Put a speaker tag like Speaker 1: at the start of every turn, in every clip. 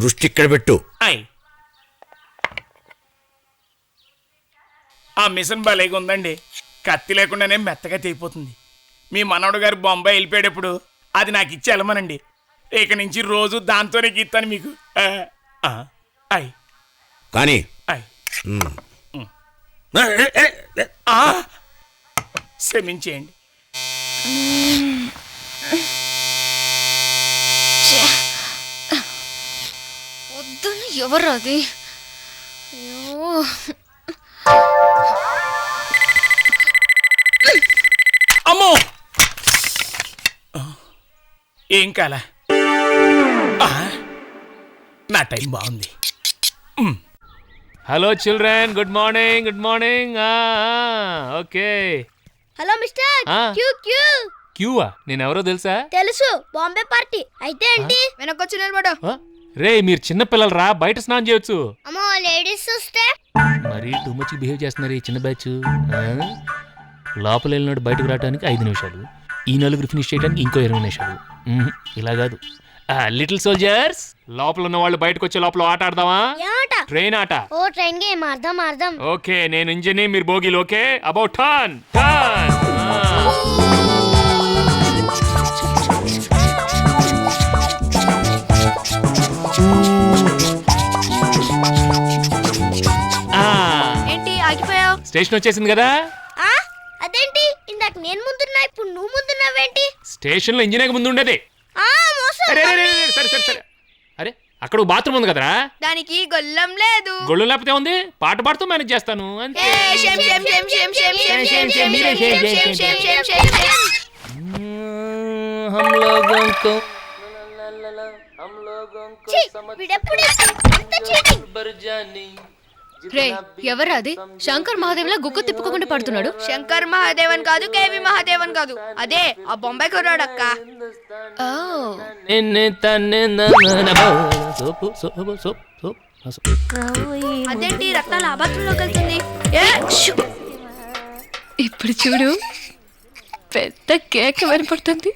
Speaker 1: దృష్టి ఇక్కడ పెట్టు.
Speaker 2: అయ్ ఆ మిషన్ భలేగా ఉందండి. కత్తి లేకుండానే మెత్తగా తెగిపోతుంది. మీ మనవడు గారు బొంబాయి వెళ్ళిపోయేటప్పుడు అది నాకు ఇచ్చి వెళ్ళమనండి. ఇక నుంచి రోజు దాంతోనే గీస్తాను మీకు. అయ్
Speaker 1: కానీ
Speaker 2: అయ్ క్షమించేయండి.
Speaker 3: వద్దని ఎవరు అది?
Speaker 2: అమ్మో ఏం కాల. నా టైం బాగుంది.
Speaker 4: Hello children, good morning. Good morning. Okay.
Speaker 5: Hello Mr Q Q.
Speaker 4: క్యూవా? నేనెవరో తెలుసా?
Speaker 5: తెలుసు, బాంబే పార్టీ. అయితే ఏంటి?
Speaker 3: వెనకొచ్చి నిలబడు.
Speaker 4: రే మీరు చిన్న పిల్లలరా, బయట స్నానం చేయొచ్చు.
Speaker 5: అమ్మో లేడీస్ చూస్తే
Speaker 4: మరి టూ మచ్ బిహేవ్ చేస్తున్నారు ఈ చిన్న బ్యాచ్. లోపల వెళ్ళినాడు బయటకు రావడానికి 5 నిమిషాలు, ఈ నలుగురు ఫినిష్ చేయడానికి ఇంకో 20 నిమిషాలు. ఇలా కాదు. లిటిల్ సోల్జర్స్, లోపల ఉన్న వాళ్ళు బయటకు వచ్చే లోపల ఆట ఆడదామా? ట్రైన్ ఆట.
Speaker 5: ఓ ట్రైన్ గేమ్, అర్థం.
Speaker 4: ఓకే, నేను ఇంజని, మీరు బోగిలు. Okay, about turn turn.
Speaker 3: ఏంటి ఆగిపోయావు?
Speaker 4: స్టేషన్ వచ్చేసింది కదా.
Speaker 5: అదేంటి ఇందాక నేను ముందున్నా, ఇప్పుడు నువ్వు ముందున్నావేంటి?
Speaker 4: స్టేషన్ లో ఇంజనీర్ ముందు ఉండేది. సరే అరే అక్కడ బాత్రూమ్ ఉంది కదరా.
Speaker 3: దానికి గొల్లం లేదు.
Speaker 4: గొల్లు లేకపోతే ఉంది, పాట పాడుతూ మేనేజ్ చేస్తాను అంతే.
Speaker 3: రే ఎవరు అది? శంకర్ మహాదేవ్లా గుక్క తిప్పుకోకుండా పడుతున్నాడు. శంకర్ మహాదేవన్ కాదు, కేవి మహాదేవన్ కాదు, అదే ఆ బొంబాయి కుర్రాడు అక్క. అదేంటి రక్తాలు ఆ బాత్రూంలోకి వెళ్తుంది? ఇప్పుడు చూడు, పెద్ద కేక్ వినపడుతుంది.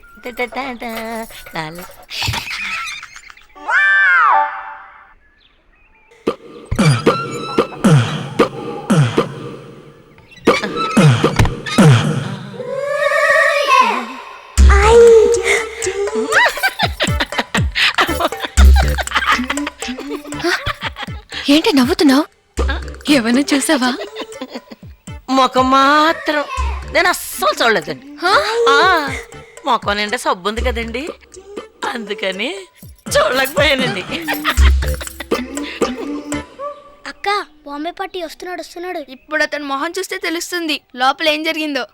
Speaker 3: ఏంటి నవ్వుతున్నావు? ఏమన్నా చూసావా?
Speaker 6: ముఖం మాత్రం నేను అస్సలు చూడలేదు. ముఖం నిండా సబ్బు ఉంది కదండి, అందుకని చూడలేకపోయానండి.
Speaker 5: అక్క బాంబే పార్టీ వస్తున్నాడు.
Speaker 3: ఇప్పుడు అతను మొహం చూస్తే తెలుస్తుంది లోపల ఏం జరిగిందో.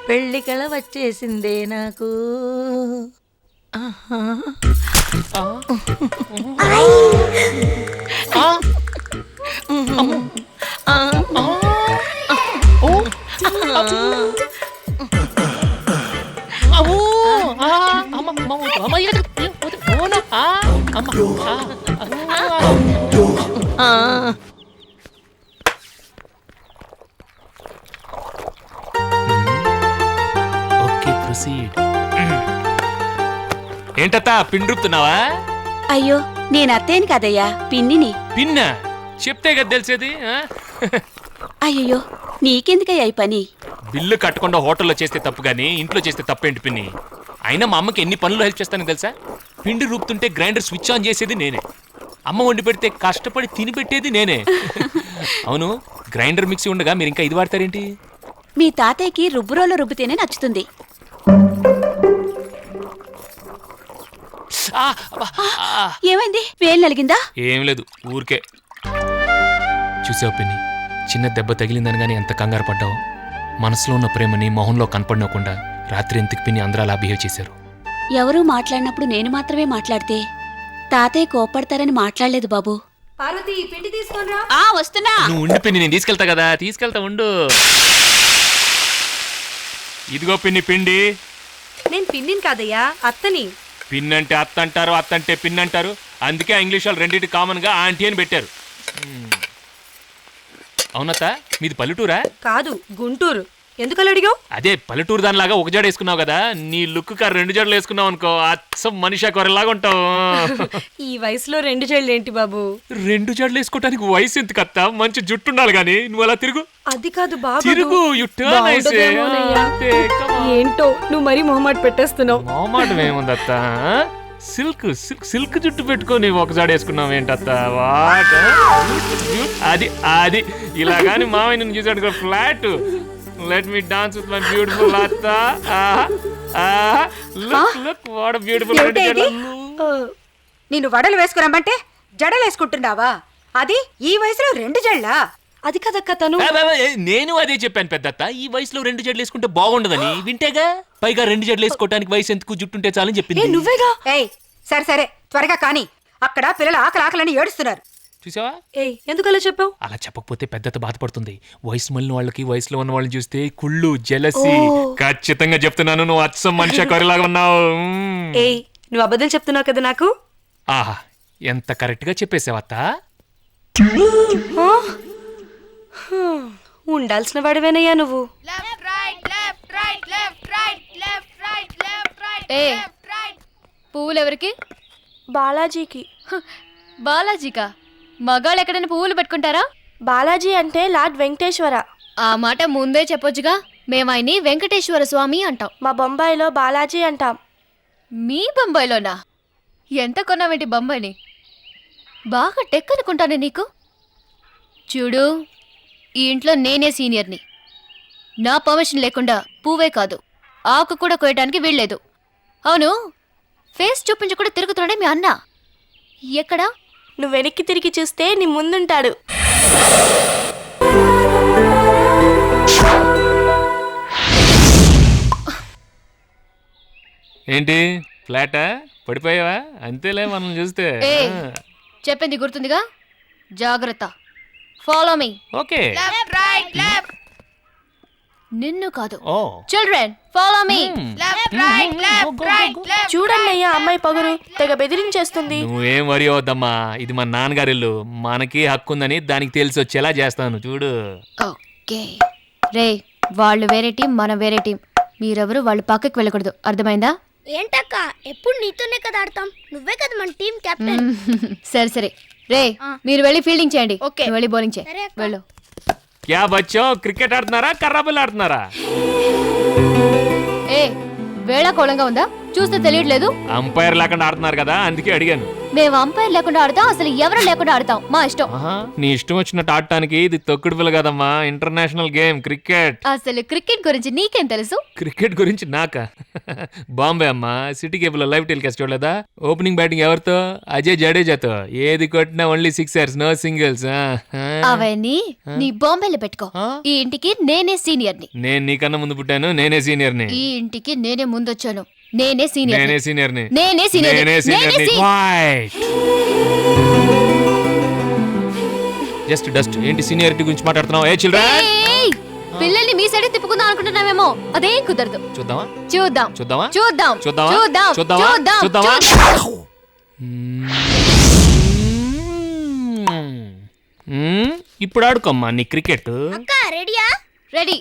Speaker 6: పెళ్లి కళ వచ్చేసిందే నాకు.
Speaker 4: ఏంటత్తా పిండుతున్నావా?
Speaker 7: అయ్యో నేను అత్తేని కదయ్యా, పిన్నిని.
Speaker 4: పిన్నా? చెప్తే కదా తెలిసేది.
Speaker 7: అయ్యో నీకెందుకయ్యా ఈ పని?
Speaker 4: బిల్లు కట్టకుండా హోటల్లో చేస్తే తప్పు గానీ ఇంట్లో చేస్తే తప్పేంటి పిన్ని? అయినా మా అమ్మకి ఎన్ని పనులు హెల్ప్ చేస్తానో తెలుసా? పిండి రూపుతుంటే గ్రైండర్ స్విచ్ ఆన్ చేసేది నేనే, అమ్మ వండి పెడితే కష్టపడి తిని పెట్టేది నేనే. అవును, గ్రైండర్ మిక్సీ ఉండగా మీరు ఇంకా ఇది వాడతారేంటి?
Speaker 7: మీ తాతయ్యకి రుబ్బురోలో రుబ్బితేనే నచ్చుతుంది. ఏమైంది? వేలు నలిగిందా?
Speaker 4: ఏం లేదు, ఊరికే. చూసావు పిన్ని, చిన్న దెబ్బ తగిలిందని గానీ ఎంత కంగారు పడ్డావు. మనసులో ఉన్న ప్రేమని మొహంలో కనపడకుండా రాత్రి ఎంతకి పిన్ని అందరూ అలా బిహేవ్ చేశారు.
Speaker 7: ఎవరూ మాట్లాడినప్పుడు నేను మాత్రమే మాట్లాడితే తాతయ్య కోప్పడతారని మాట్లాడలేదు బాబు. వస్తున్నా.
Speaker 4: నువ్వు ఉండి పిన్ని, నేను తీసుకెళ్తా కదా. తీసుకెళ్తా ఉండు. ఇదిగో పిన్ని పిండి.
Speaker 3: నేను పిన్నిని కాదయ్యా, అత్తని.
Speaker 4: పిన్ అంటే అత్త అంటారు, అత్త అంటే పిన్ అంటారు. అందుకే ఇంగ్లీష్ వాళ్ళు రెండింటి కామన్ గా ఆంటీ అని పెట్టారు. అవునత్త, మీది పల్లెటూరా?
Speaker 3: కాదు, గుంటూరు.
Speaker 1: ఎందుకలా అడిగావు?
Speaker 4: అదే పల్లెటూరు దానిలాగా ఒక జడ వేసుకున్నావు కదా, నీ లుక్ కా 2 జడలు వేసుకున్నావు అనుకో అచ్చం మనిషి కొరలాగా ఉంటావు.
Speaker 1: ఈ వయసులో 2 జడలు ఏంటి బాబు?
Speaker 4: 2 జడలు వేసుకోవడానికి వయసు ఎంత కత్తా, మంచి జుట్టు ఉండాలి గానీ నువ్వు అలా తిరుగు
Speaker 1: అది కాదు బాబు.
Speaker 4: తిరుగు, you turn, I say.
Speaker 1: బాగుండదేమోనయ్యా.
Speaker 4: అంతే, come on.
Speaker 1: ఏంటో నువ్వు మరీ మొహమాట పెట్టేస్తున్నావు.
Speaker 4: మొహమాటం ఏముందత్త, సిల్క్ జుట్టు పెట్టుకొని ఒక జాడ వేసుకున్నావు ఏంటత్త? వాట్ అది అది ఇలాగాని మామయ్య నిన్ను చూసాడు flat. Let me dance with my beautiful అత్త. Look what beautiful.
Speaker 8: నేను వడలు వేసుకురమ్మంటే జడలు వేసుకుంటున్నావా? అది ఈ వయసులో 2 జడలా?
Speaker 1: అది కదక్క తను.
Speaker 4: నేను అదే చెప్పాను పెద్దత్త, ఈ వయసులో 2 జడలు వేసుకుంటే బాగుండదని. వింటేగా, పైగా 2 జడలు వేసుకోవడానికి వయసు ఎందుకు, జుట్టుంటే చాలని చెప్పింది.
Speaker 1: నువ్వేగా.
Speaker 8: ఏయ్ సరే సరే త్వరగా కానీ, అక్కడ పిల్లలు ఆకలి ఏడుస్తున్నారు.
Speaker 4: చూసావా?
Speaker 1: ఎందుకు అలా చెప్పావు?
Speaker 4: అలా చెప్పకపోతే పెద్దత బాధపడుతుంది. వయసు మళ్ళిన వాళ్ళకి వయసులో ఉన్న వాళ్ళని చూస్తే కుళ్ళు, జెలసీ. ఖచ్చితంగా చెప్తున్నాను, నువ్వు అచ్చం మనిషి కొరలాగా ఉన్నావు.
Speaker 1: నువ్వు అబద్ధం చెప్తున్నావు కదా నాకు.
Speaker 4: ఆహా, ఎంత కరెక్ట్ గా చెప్పేసావత్త.
Speaker 1: ఉండాల్సిన వాడివేనయ్యా నువ్వు.
Speaker 3: ఏ పువ్వులు ఎవరికి?
Speaker 5: బాలాజీకి.
Speaker 3: బాలాజీకా? మగాళ్ళు ఎక్కడైనా పువ్వులు పెట్టుకుంటారా?
Speaker 5: బాలాజీ అంటే లార్డ్ వెంకటేశ్వర.
Speaker 3: ఆ మాట ముందే చెప్పొచ్చుగా. మేమాయని వెంకటేశ్వర స్వామి అంటాం.
Speaker 5: మా బొంబాయిలో బాలాజీ అంటాం.
Speaker 3: మీ బొంబాయిలోనా? ఎంత కొన్నావేంటి బొంబాయిని? బాగా టెక్ అనుకుంటానే నీకు. చూడు, ఈ ఇంట్లో నేనే సీనియర్ని. నా పర్మిషన్ లేకుండా పువ్వే కాదు, ఆకు కూడా కోయటానికి వీల్లేదు. అవును, ఫేస్ చూపించకుండా తిరుగుతున్నాడే మీ అన్న. ఎక్కడా?
Speaker 5: నువ్వు వెనక్కి తిరిగి చూస్తే నీ ముందుంటాడు.
Speaker 4: ఏంటి ఫ్లాటా? పడిపోయావా? అంతేలే మనం చూస్తే.
Speaker 3: చెప్పింది గుర్తుందిగా, జాగ్రత్త. Follow me.
Speaker 4: ఓకే.
Speaker 3: నిన్ను కాదు,
Speaker 4: ఓ
Speaker 3: చిల్డ్రన్ ఫాలో మీ.
Speaker 5: చూడండి అయ్యా, అమ్మాయి పగురు తెగ బెదిరించేస్తుంది.
Speaker 4: నువ్వేం వరి అవద్దమ్మా, ఇది మన నాన్నగారి ఇల్లు, మనకి హక్కు ఉందని దానికి తెలిసి వచ్చేలా చేస్తాను చూడు.
Speaker 3: ఓకే రే, వాళ్ళు వేరే టీం, మనం వేరే టీం. మీరెవరు వాళ్ళు పక్కకి వెళ్ళకూడదు, అర్థమైందా?
Speaker 5: ఏంటక్క, ఎప్పుడు నీతోనే కదా ఆడతాం, నువ్వే కదా మన టీం కెప్టెన్.
Speaker 3: సరే సరే రే, మీరు వెళ్ళి ఫీల్డింగ్ చేయండి.
Speaker 5: ఓకే.
Speaker 3: నువ్వు వెళ్ళి బౌలింగ్ చేయి.
Speaker 5: సరే అక్క.
Speaker 3: వెళ్ళు.
Speaker 4: క్యా బచ్చో, క్రికెట్ ఆడుతున్నారా కర్రాబుల్ ఆడుతున్నారా?
Speaker 3: ఏ వేళాకోళంగా ఉందా? చూస్తే తెలియట్లేదు.
Speaker 4: అంపైర్ లేకుండా ఆడుతున్నారు కదా, అందుకే అడిగాను.
Speaker 3: మేము అంపైర్ లేకుండా ఆడతాం, అసలు ఎవరు లేకుండా ఆడతాం, మా ఇష్టం.
Speaker 4: నీ ఇష్టం వచ్చినట్టు ఆడటానికి ఇది తొక్కుడు పిల్ల కదమ్మా, ఇంటర్నేషనల్ గేమ్ క్రికెట్.
Speaker 3: అసలు క్రికెట్ గురించి నీకేం తెలుసు?
Speaker 4: క్రికెట్ గురించి నాకా? బాంబే అమ్మా, సిటీ కేబుల్ లైవ్ టెలికాస్ట్ చూడలేదా? ఓపెనింగ్ బ్యాటింగ్ ఎవరితో? అజయ్ జడేజాతో. ఏది కొట్టినా ఓన్లీ సిక్సర్స్, నో సింగిల్స్.
Speaker 3: అవన్నీ నీ బాంబేలో పెట్టుకో. ఈ ఇంటికి నేనే సీనియర్ని.
Speaker 4: నేను నీకన్నా ముందు పుట్టాను, నేనే సీనియర్ని.
Speaker 3: ఈ ఇంటికి నేనే ముందొచ్చాను, నేనే సీనియర్.
Speaker 4: నేనే సీనియర్ని.
Speaker 3: నేనే సీనియర్.
Speaker 4: నేనే సీనియర్ని. Just dust. ఏంటి సీనియారిటీ గురించి మాట్లాడుతున్నావు? ఏ చిల్డ్రన్,
Speaker 3: పిల్లల్ని మీ సైడ్ తిప్పుకుందాం అనుకుంటున్నామేమో, అదేం కుదరదు.
Speaker 4: చూద్దామా
Speaker 3: చూద్దాం
Speaker 4: చూద్దామా
Speaker 3: చూద్దాం
Speaker 4: చూద్దామా
Speaker 3: చూద్దాం
Speaker 4: చూద్దామా చూద్దామా. ఇప్పుడు ఆడుకోమ్మా నీ క్రికెట్.
Speaker 5: అక్క రెడీయా?
Speaker 3: రెడీ.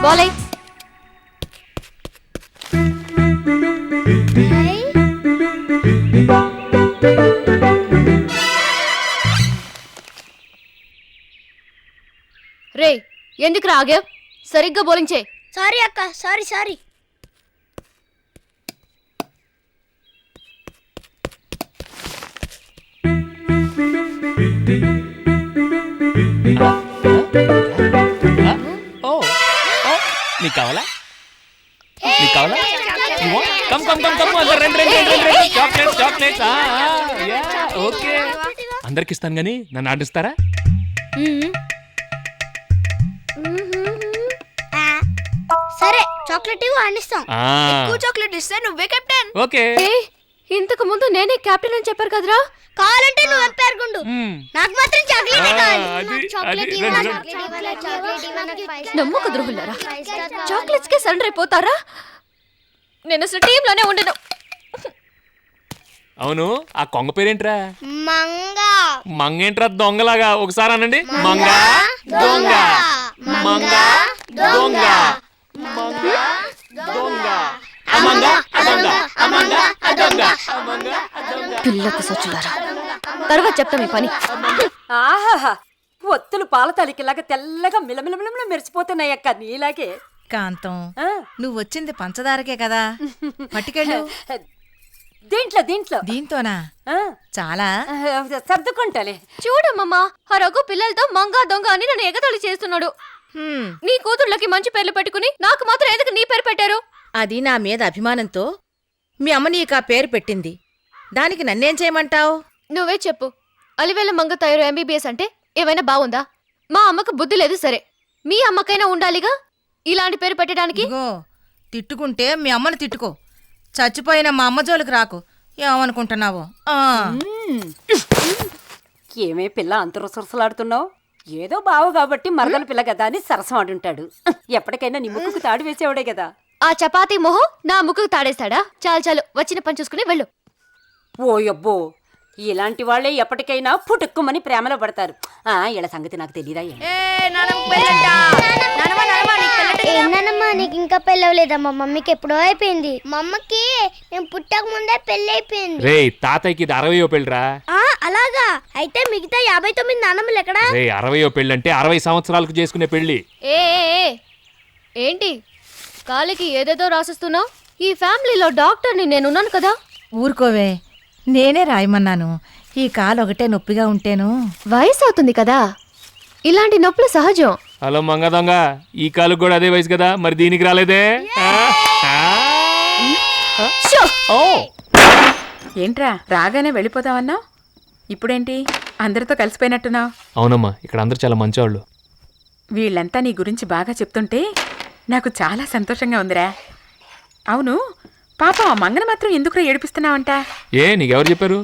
Speaker 3: బాలే. రే, ఎందుకు రాగావ్? సరిగ్గా బౌలింగ్ చేయి.
Speaker 5: సారీ అక్క, సారీ.
Speaker 4: నీకు కావాలా? నీకు కావాలా? Come come come come. Chocolates. Okay, అందరికి ఇస్తాను కానీ నన్ను ఆడిస్తారా?
Speaker 5: సరే, చాక్లెట్ ఆడిస్తాం.
Speaker 4: చాక్లెట్
Speaker 5: ఇస్తే నువ్వే కెప్టెన్.
Speaker 4: ఓకే.
Speaker 3: ఇంతకు ముందు నేనే కెప్టెన్ అని చెప్పారు కదరా.
Speaker 5: కావాలంటే నువ్వు ఎంపైర్ గుండు. నాకు మాత్రం చాక్లెట్ కావాలి.
Speaker 3: నమ్మక ద్రోహులారా, చాక్లెట్స్ కే సరెండర్ అయిపోతారా? నేను అసలు టీంలోనే ఉండను.
Speaker 4: అవును, ఆ కొంగ పేరేంట్రా?
Speaker 5: మంగా.
Speaker 4: మంగేంట్రా దొంగలాగా? ఒకసారి అనండి. మంగ దొంగ, మంగ దొంగ, మంగ దొంగ, అమంగ అదొంగ, అమంగ అదొంగ, అమంగ అదొంగ.
Speaker 3: పిల్లకు సొచ్చులారా, తర్వాత చెప్తా మీ పని.
Speaker 8: ఆహాహా, ఒత్తులు పాల తలికిలాగా తెల్లగా మిలమిలమిలమిల మెరిసిపోతున్నాయక్క నీలాగే.
Speaker 9: కాంతం,
Speaker 8: ఆ,
Speaker 9: నువ్వు వచ్చింది పంచదారకే కదా, పట్టుకెళ్ళు.
Speaker 8: దీంట్లో దీంట్లో
Speaker 9: దీంతోనా?
Speaker 8: ఆ,
Speaker 9: చాలా.
Speaker 8: సర్దుకుంటాలే.
Speaker 3: చూడమ్మమ్మా, ఆ రఘు పిల్లలతో మంగా దొంగ అని నన్ను ఎగతాళి చేస్తున్నాడు.
Speaker 9: హ్మ్,
Speaker 3: నీ కూతుర్లకి మంచి పేర్లు పెట్టుకుని నాకు మాత్రం ఎందుకు నీ పేరు పెట్టారు?
Speaker 9: అది నా మీద అభిమానంతో మీ అమ్మ నీకు ఆ పేరు పెట్టింది. దానికి నన్నేం చేయమంటావు?
Speaker 3: నువ్వే చెప్పు. అలివేల మంగ తయారు MBBS అంటే ఏమైనా బాగుందా? మా అమ్మకు బుద్ధి లేదు సరే, మీ అమ్మకైనా ఉండాలిగా ఇలాంటి పేరు పెట్టడానికి.
Speaker 9: ఇగో, తిట్టుకుంటే మీ అమ్మను తిట్టుకో, చచ్చిపోయిన మా అమ్మ జోలికి రాకు. ఏమనుకుంటున్నావో? ఆ,
Speaker 8: ఏమే పిల్ల అంత రుసరుసలాడుతున్నావు? ఏదో బావు కాబట్టి మరదల పిల్ల కదా అని సరసం ఆడుంటాడు. ఎప్పటికైనా నీ ముక్కుకు తాడు వేసేవాడే కదా.
Speaker 3: ఆ చపాతీ మొహం నా ముక్కుకు తాడేస్తాడా? చాలు చాలు, వచ్చిన పని చూసుకుని వెళ్ళు.
Speaker 8: ఓయబ్బో, ఇలాంటి వాళ్ళే ఎప్పటికైనా పుట్టుక్కుమని ప్రేమలో పడతారు. ఇలా సంగతి నాకు తెలియదా?
Speaker 5: ఏందన్నమ్మా నీకు ఇంకా పెళ్ళవలేదా? మా మమ్మీకి ఎప్పుడో అయిపోయింది. మా అమ్మకి నేను పుట్టక ముందే పెళ్లి అయిపోయింది.
Speaker 4: రే, తాతయ్యకి ఇది 60వ పెళ్ళిరా.
Speaker 5: అలాగా? అయితే మిగతా 59 నాన్నమ్మలు ఎక్కడా?
Speaker 4: రే, 60వ పెళ్ళి అంటే 60 సంవత్సరాలకు చేసుకునే పెళ్లి.
Speaker 3: ఏ ఏ, ఏ, ఏంటి కాలికి ఏదేదో రాసిస్తున్నావు? ఈ ఫ్యామిలీలో డాక్టర్ని నేనున్నాను కదా.
Speaker 9: ఊరుకోవే, నేనే రాయమన్నాను. ఈ కాలు ఒకటే నొప్పిగా ఉంటేను.
Speaker 3: వయసు అవుతుంది కదా, ఇలాంటి నొప్పులు సహజం.
Speaker 4: హలో మంగ దొంగ, ఈ కాలుకు కూడా అదే వయసు కదా, మరి దీనికి రాలేదే?
Speaker 3: షో!
Speaker 4: ఓ,
Speaker 10: ఏంట్రా రాగానే వెళ్ళిపోతావన్నా? ఇప్పుడేంటి అందరితో కలిసిపోయినట్టున్నావు?
Speaker 4: అవునమ్మా, ఇక్కడ అందరు చాలా మంచివాళ్ళు.
Speaker 10: వీళ్ళంతా నీ గురించి బాగా చెప్తుంటే నాకు చాలా సంతోషంగా ఉందిరా. అవును, పాపం ఆ మంగన మాత్రం ఎందుకురా ఏడిపిస్తున్నావంట?
Speaker 4: ఏ, నీకెవరు చెప్పారు?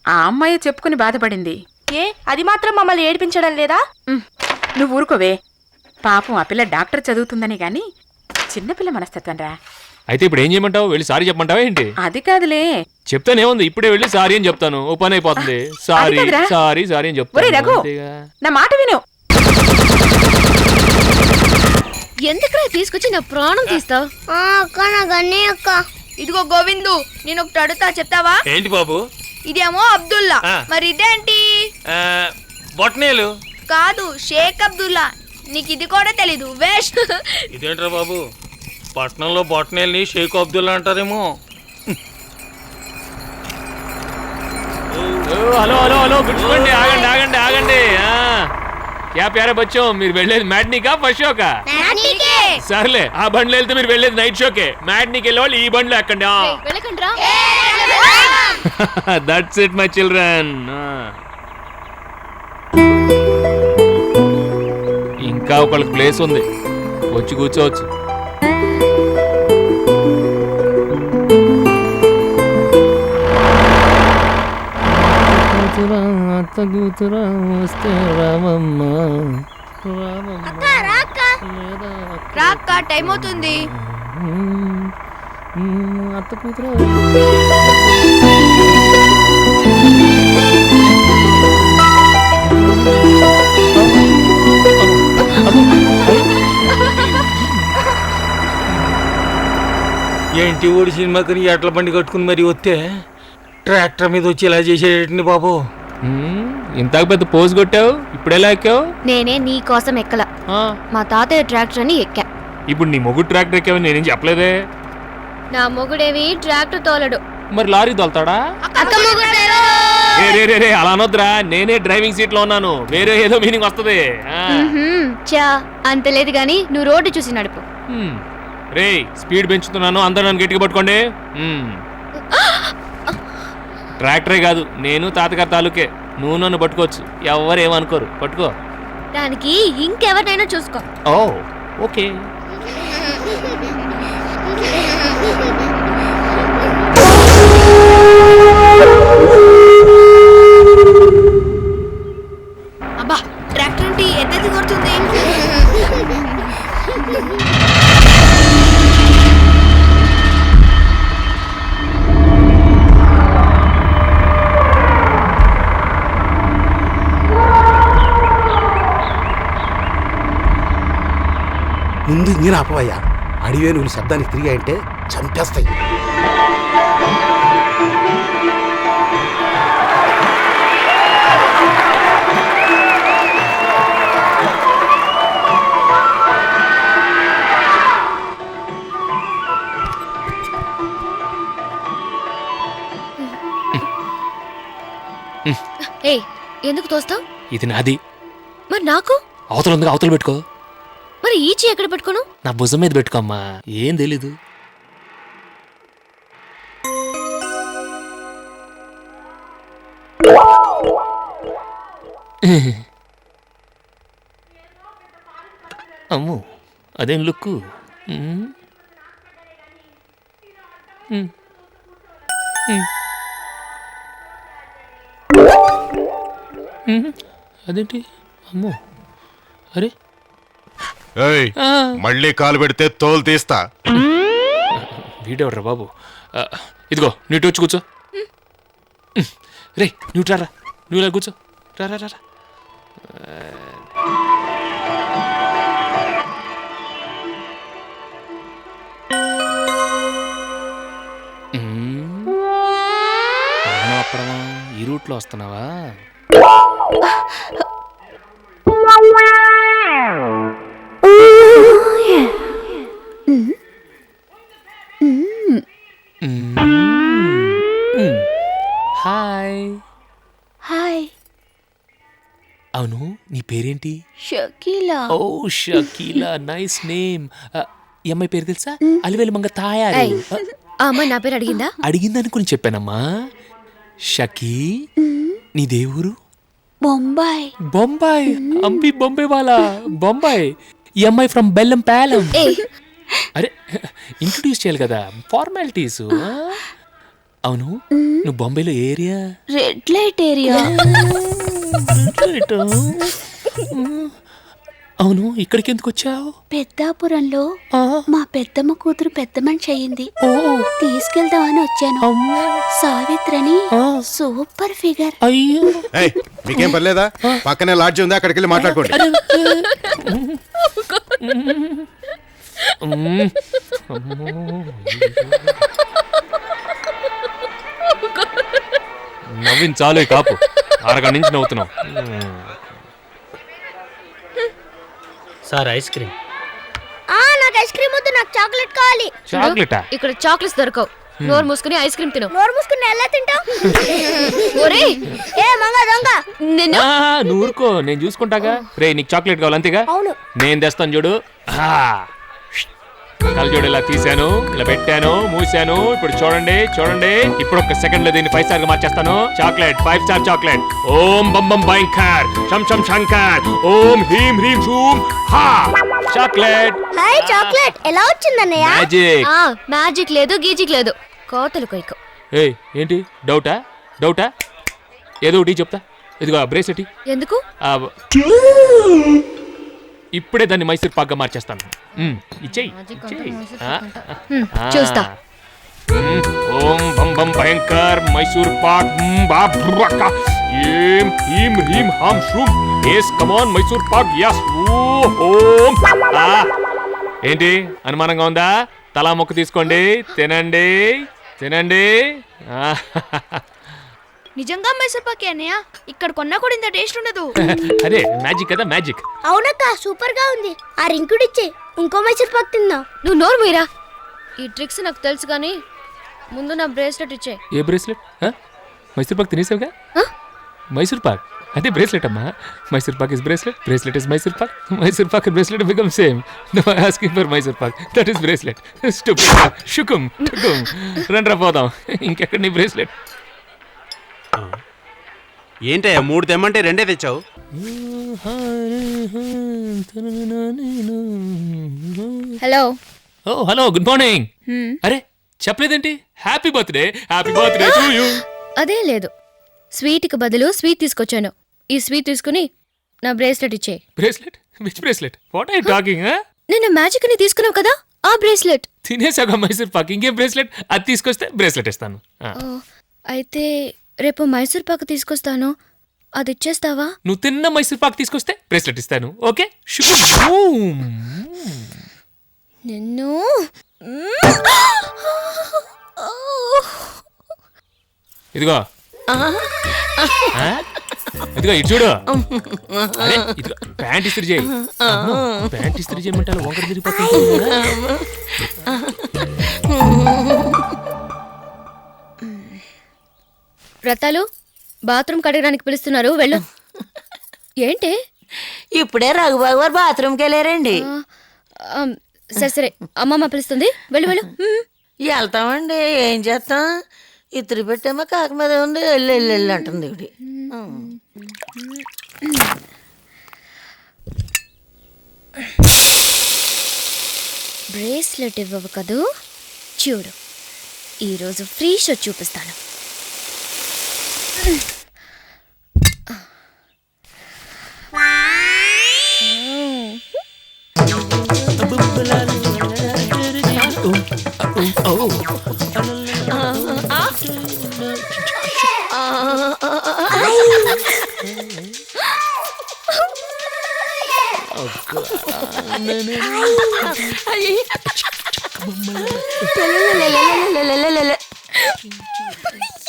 Speaker 10: ఆ అమ్మాయి చెప్పుకుని బాధపడింది.
Speaker 1: ఏ, అది మాత్రం మమ్మల్ని ఏడిపించడం లేదా?
Speaker 10: నువ్వు ఊరుకోవే. పాపం ఆ పిల్ల డాక్టర్ చదువుతుందని గాని చిన్నపిల్ల మనస్తత్వం రా.
Speaker 4: అయితే ఇప్పుడు ఏం చేయమంటావు? వెళ్ళి సారీ చెప్పమంటావా ఏంటి?
Speaker 10: అది కాదులే.
Speaker 4: చెప్తానేముంది, ఇప్పుడే వెళ్ళి సారీ అని చెప్తాను, ఓ పని అయిపోతుంది. సారీ
Speaker 10: కాదురా.
Speaker 4: సారీ సారీ అని
Speaker 10: ఒరే రఘు,
Speaker 4: చెప్తాను.
Speaker 10: నా మాట విను.
Speaker 3: ఎందుకురా తీసుకొచ్చి నా ప్రాణం తీస్తావు?
Speaker 5: అక్క నాకు అన్నీ అక్క.
Speaker 1: ఇదిగో గోవిందు, నేను ఒకటి అడుగుతా, చెప్తావా?
Speaker 2: ఏంటి బాబు?
Speaker 1: ఇదేమో అబ్దుల్లా, మరి ఇదేంటి?
Speaker 2: బొట్నేలు.
Speaker 1: కాదు, షేక్ అబ్దుల్లా. నీకు ఇది కూడా తెలీదు, వేస్ట్.
Speaker 2: ఇదేంట్రా బాబు, పట్నంలో బొట్నేల్ని షేక్ అబ్దుల్లా అంటారేమో.
Speaker 4: హలో హలో హలో, గుర్తుకోండి, ఆగండి ఆగండి ఆగండి. క్యా ప్యారే బచ్చో, మీరు వెళ్ళేది మ్యాట్నీకా ఫస్ట్ షోకా? సర్లే, ఆ బండ్లో వెళ్తే మీరు వెళ్ళేది నైట్ షోకే. మ్యాట్నీకి వెళ్ళే వాళ్ళు ఈ బండ్లో ఎక్కండి.
Speaker 3: వెళ్ళకండ్రా.
Speaker 4: That's it my children. ఇంకా ఒకళ్ళకి ప్లేస్ ఉంది, వచ్చి కూర్చోవచ్చు.
Speaker 1: రాక్క, టైం అవుతుంది.
Speaker 4: అత్త కూతురు.
Speaker 2: ఏంటి ఓడి సినిమాకి ఎట్ల బండి కట్టుకుని మరి వస్తే ట్రాక్టర్ మీద వచ్చి ఇలా చేసేటండి బాబు.
Speaker 4: ఇంతకు పెద్ద పోజ్ కొట్టావు, ఇప్పుడు ఎలా ఎక్కావు?
Speaker 3: నేనే నీ కోసం ఎక్కల, మా తాతయ్య ట్రాక్టర్ అని ఎక్కా.
Speaker 4: ఇప్పుడు నీ మొగుడు ట్రాక్టర్ ఎక్కావని నేనేం చెప్పలేదే.
Speaker 3: నా మొగుడేవి ట్రాక్టర్ తోలడు.
Speaker 4: మరి లారీ తోలుతాడా? రే రే రే రే, అలా అనొద్దురా, నేనే డ్రైవింగ్ సీట్ లో ఉన్నాను, వేరే ఏదో మీనింగ్ వస్తుంది.
Speaker 3: చా, అంత లేదు గాని నువ్వు రోడ్డు చూసి నడుపు.
Speaker 4: రే, స్పీడ్ పెంచుతున్నాను, అందరూ నన్ను గట్టిగా పట్టుకోండి. ట్రాక్టరే కాదు, నేను తాతగారి తాలూకే, నువ్వు నన్ను పట్టుకోవచ్చు, ఎవరేమనుకోరు, పట్టుకో.
Speaker 3: దానికి ఇంకెవరినైనా చూసుకో.
Speaker 4: ఓ, ఓకే.
Speaker 11: ముందు ఇంజిన్ ఆపవయ్యా. అడివే నువ్వు శబ్దానికి తిరిగాయంటే చంపేస్తాయి.
Speaker 3: ఏ ఎందుకు తోస్తావు?
Speaker 4: ఇది నాది.
Speaker 3: మరి నాకు?
Speaker 4: అవతల ఉంది, అవతల పెట్టుకో.
Speaker 3: మరి ఈచి ఎక్కడ పెట్టుకోను?
Speaker 4: నా భుజం మీద పెట్టుకోమ్మా, ఏం తెలీదు. అమ్మో అదేం లుక్కు. అదేంటి? అమ్మో అరే
Speaker 12: మళ్ళీ కాలు పెడితే తోలు తీస్తా.
Speaker 4: వీడెవడ్రా బాబు? ఇదిగో నీటు వచ్చి కూర్చో. రే నువ్వు రారా, నువ్వు ఇలా కూర్చో. రారా రారా. అప్పుడమా ఈ రూట్లో వస్తున్నావా? హాయ్.
Speaker 7: హాయ్.
Speaker 4: అవును నీ పేరేంటి?
Speaker 7: షకీలా.
Speaker 4: ఓ షకీలా, నైస్ నేమ్. ఈ అమ్మాయి పేరు తెలుసా? అలివేలు మంగ తాయారు.
Speaker 3: ఆ అమ్మాయి నా పేరు అడిగిందా?
Speaker 4: అడిగిందనుకుని చెప్పానమ్మా. షకీ, నీ దేవురు?
Speaker 7: బొంబాయి.
Speaker 4: బొంబాయి? అంబి బొంబాయి వాళ్ళ బొంబాయి. ఈ అమ్మాయి ఫ్రమ్ బెల్లం పాలెం. అరే ఇంట్రొడ్యూస్ చేయాలి కదా, ఫార్మాలిటీస్. అవును నువ్వు బొంబాయిలో ఏరియా?
Speaker 7: Red light area.
Speaker 4: అవును ఇక్కడికి ఎందుకు వచ్చావు?
Speaker 7: పెద్దాపురంలో మా పెద్దమ్మ కూతురు పెద్ద మనిషి అయ్యింది, తీసుకెళ్దామని వచ్చాను. సావిత్రని సూపర్ ఫిగర్.
Speaker 4: అయ్యో
Speaker 12: మీకేం పర్లేదా? పక్కనే లాడ్జి ఉంది, అక్కడికి వెళ్ళి మాట్లాడుకోండి.
Speaker 4: నవ్వించాలే కాపు, అరగంట నుంచి నవ్వుతున్నావు.
Speaker 13: Sir ice cream.
Speaker 5: నాకు ఐస్ క్రీమ్ వద్దు, నాకు చాక్లెట్ కావాలి.
Speaker 4: చాక్లెటా?
Speaker 3: ఇక్కడ చాక్లెట్స్ దొరకవు. నోరు మూసుకుని ఐస్ క్రీమ్ తిను.
Speaker 5: నోరు మూసుకుని ఎలా తింటావు?
Speaker 3: ఒరేయ్
Speaker 5: ఏ మంగ దొంగ,
Speaker 4: నువ్వు ఊరుకో, నేను చూసుకుంటాగా. రే నీకు చాక్లెట్ కావాలి అంతేగా?
Speaker 5: అవును.
Speaker 4: నేను తెస్తాను చూడు. కళ్ళజోడు ఇలా తీసాను, ఇలా పెట్టాను, మూసాను. ఇప్పుడు చూడండి చూడండి, ఇప్పుడు ఒక సెకండ్ లో దీన్ని 5 స్టార్ గా మార్చేస్తాను. Chocolate 5 star chocolate. ఓం బం బం భయంకర్ శం శం శంకర్ ఓం హ్రీం హ్రీం షూం హా. చాక్లెట్.
Speaker 5: హాయ్ చాక్లెట్ ఎలా వచ్చిందన్నయ్య?
Speaker 4: మ్యాజిక్.
Speaker 3: మ్యాజిక్ లేదు, గీజిక్ లేదు, కోతలు కొయ్యకు.
Speaker 4: ఏయ్ ఏంటి డౌటా? డౌటా? ఏదో ఒకటి చెప్తా. ఇదిగో బ్రేస్లెట్.
Speaker 3: ఎందుకు?
Speaker 4: ఇప్పుడే దాన్ని మైసూర్ పాక్గా మార్చేస్తాను. ఇచ్చేయి.
Speaker 3: చూస్తా.
Speaker 4: ఓం బం బం భయంకర్ మైసూర్ పాక్ ఏం హీం హ్రీం హాం షూం. Yes come on Mysore pak. yes ఓం. ఏంటి అనుమానంగా ఉందా? తలా మొక్క తీసుకోండి, తినండి తినండి.
Speaker 1: నిజంగా మైసూర్ పాక్ అన్నయ్య, ఇక్కడ కొన్నా కూడా ఇంత టేస్ట్ ఉండదు.
Speaker 4: అదే మ్యాజిక్ కదా, మ్యాజిక్.
Speaker 5: అవునక్క సూపర్ గా ఉంది. ఆ రింకుడు ఇచ్చే ఇంకో మైసూర్ పాక్ తిందాం.
Speaker 3: నువ్వు నోరు మీరా. ఈ ట్రిక్స్ నాకు తెలుసు కానీ ముందు నా బ్రేస్లెట్ ఇచ్చే.
Speaker 4: ఏ బ్రేస్లెట్? మైసూర్ పాక్ తినేసావుగా. మైసూర్ పాక్ అదే బ్రేస్లెట్ అమ్మా. Mysore pak is bracelet, bracelet is Mysore pak, Mysore pak and bracelet become same. No asking for Mysore pak, that is bracelet. Stupid షుకుం టుకుం. రండ్రా పోదాం. ఇంకెక్కడ నీ బ్రేస్లెట్?
Speaker 13: ఏంటయ్యా 3 తెమ్మంటే 2 తెచ్చావు?
Speaker 3: హలో.
Speaker 4: ఓ హలో, గుడ్ మార్నింగ్. అరే చెప్పలేదేంటి? Happy birthday, happy birthday to you.
Speaker 3: అదే లేదు, స్వీట్కి బదులు స్వీట్ తీసుకొచ్చాను. ఈ స్వీట్ తీసుకుని నా బ్రేస్లెట్ ఇచ్చే.
Speaker 4: Bracelet? Which bracelet? What are you talking?
Speaker 3: నేను మ్యాజిక్ అని తీసుకున్నావు కదా, ఆ బ్రేస్లెట్.
Speaker 4: తినేసాగా మైసూర్ పాక్, ఇంకేం బ్రేస్లెట్? అది తీసుకొస్తే బ్రేస్లెట్ ఇస్తాను.
Speaker 3: అయితే రేపు మైసూర్ పాక్ తీసుకొస్తాను, అది ఇచ్చేస్తావా?
Speaker 4: నువ్వు తిన్న మైసూర్ పాక్ తీసుకొస్తే బ్రేస్లెట్ ఇస్తాను. ఓకే?
Speaker 3: నిన్ను
Speaker 4: ఇదిగో ఇదిగో ఇటు చూడు. అరే, ఇదిగో ప్యాంట్ ఇస్త్రీ చేయి. ప్యాంట్ ఇస్త్రీ చేయమంటే ఒకటి తిరిగిపోతుంది.
Speaker 3: వ్రతాలు బాత్రూమ్ కడగడానికి పిలుస్తున్నారు, వెళ్ళు. ఏంటి?
Speaker 6: ఇప్పుడే రఘుబాబు గారు బాత్రూమ్కి వెళ్ళారండి.
Speaker 3: సరే సరే, అమ్మమ్మ పిలుస్తుంది, వెళ్ళు వెళ్ళు.
Speaker 6: వెళ్తామండి, ఏం చేస్తాం? ఇద్దరు పెట్టేమో కాక మీద ఉంది, వెళ్ళి వెళ్ళి వెళ్ళి అంటుంది ఇవిడి.
Speaker 3: బ్రేస్లెట్ ఇవ్వవు కదూ? చూడు, ఈరోజు ఫ్రీ షో చూపిస్తాను.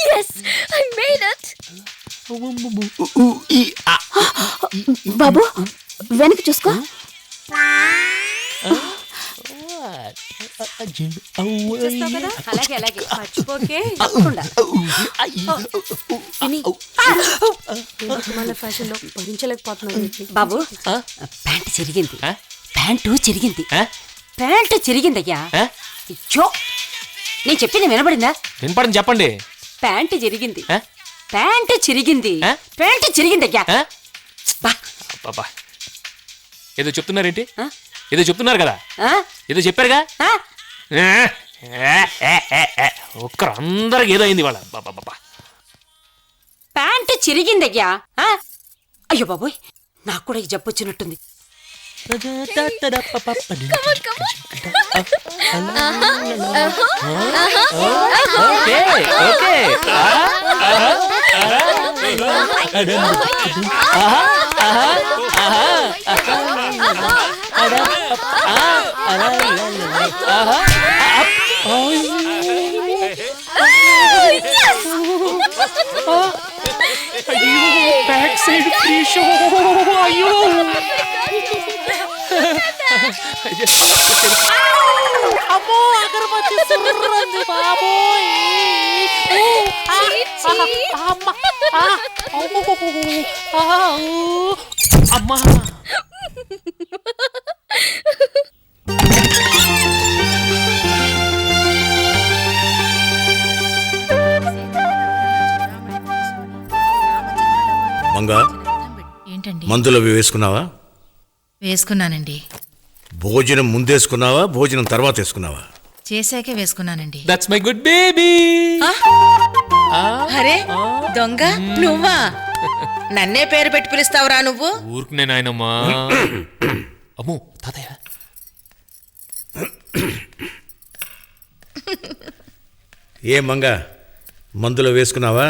Speaker 3: Yes, I made it.
Speaker 7: బాబు వెనక్కి చూసుకో.
Speaker 8: అలాగే అలాగే మర్చిపోకే. తప్పకుండా. బాబు ప్యాంటు చిరిగింది. ప్యాంటు చిరిగిందయ్యా. అయ్యో, నేను చెప్పింది వినపడిందా?
Speaker 4: వినపడింది, చెప్పండి.
Speaker 8: ప్యాంటు చిరిగింది. ప్యాంటు చిరిగింది. ప్యాంటు చిరిగిందయ్యా.
Speaker 4: బాబా, ఏదో చెప్తున్నారేంటి? ఏదో చెప్తున్నారు కదా, ఏదో చెప్పారుగా. ఒక్కరు అందరికి ఏదో అయింది వాళ్ళ. బాబా,
Speaker 8: ప్యాంటు చిరిగిందయ్యా. అయ్యో బాబోయ్, నాకు కూడా ఈ జబ్బు వచ్చినట్టుంది.
Speaker 4: Back side free show. అయ్యో,
Speaker 6: అమ్మో, అగరబత్తి సుర్రంది బాబోయ్.
Speaker 4: అమ్మా.
Speaker 11: మంగా,
Speaker 9: ఏంటండి?
Speaker 11: మందులు అవి వేసుకున్నావా?
Speaker 9: వేసుకున్నానండి.
Speaker 11: భోజనం ముందేసుకున్నావా, భోజనం తర్వాత వేసుకున్నావా?
Speaker 9: చేశాకే వేసుకున్నానండి.
Speaker 4: That's my good baby.
Speaker 9: అరే దొంగ, నువ్వా? నన్నే పేరు పెట్టి పిలుస్తావురా నువ్వు?
Speaker 4: ఊరుకునే నాయనమ్మా. అమ్మో తాతయ్య.
Speaker 11: ఏ మంగా, మందులు వేసుకున్నావా?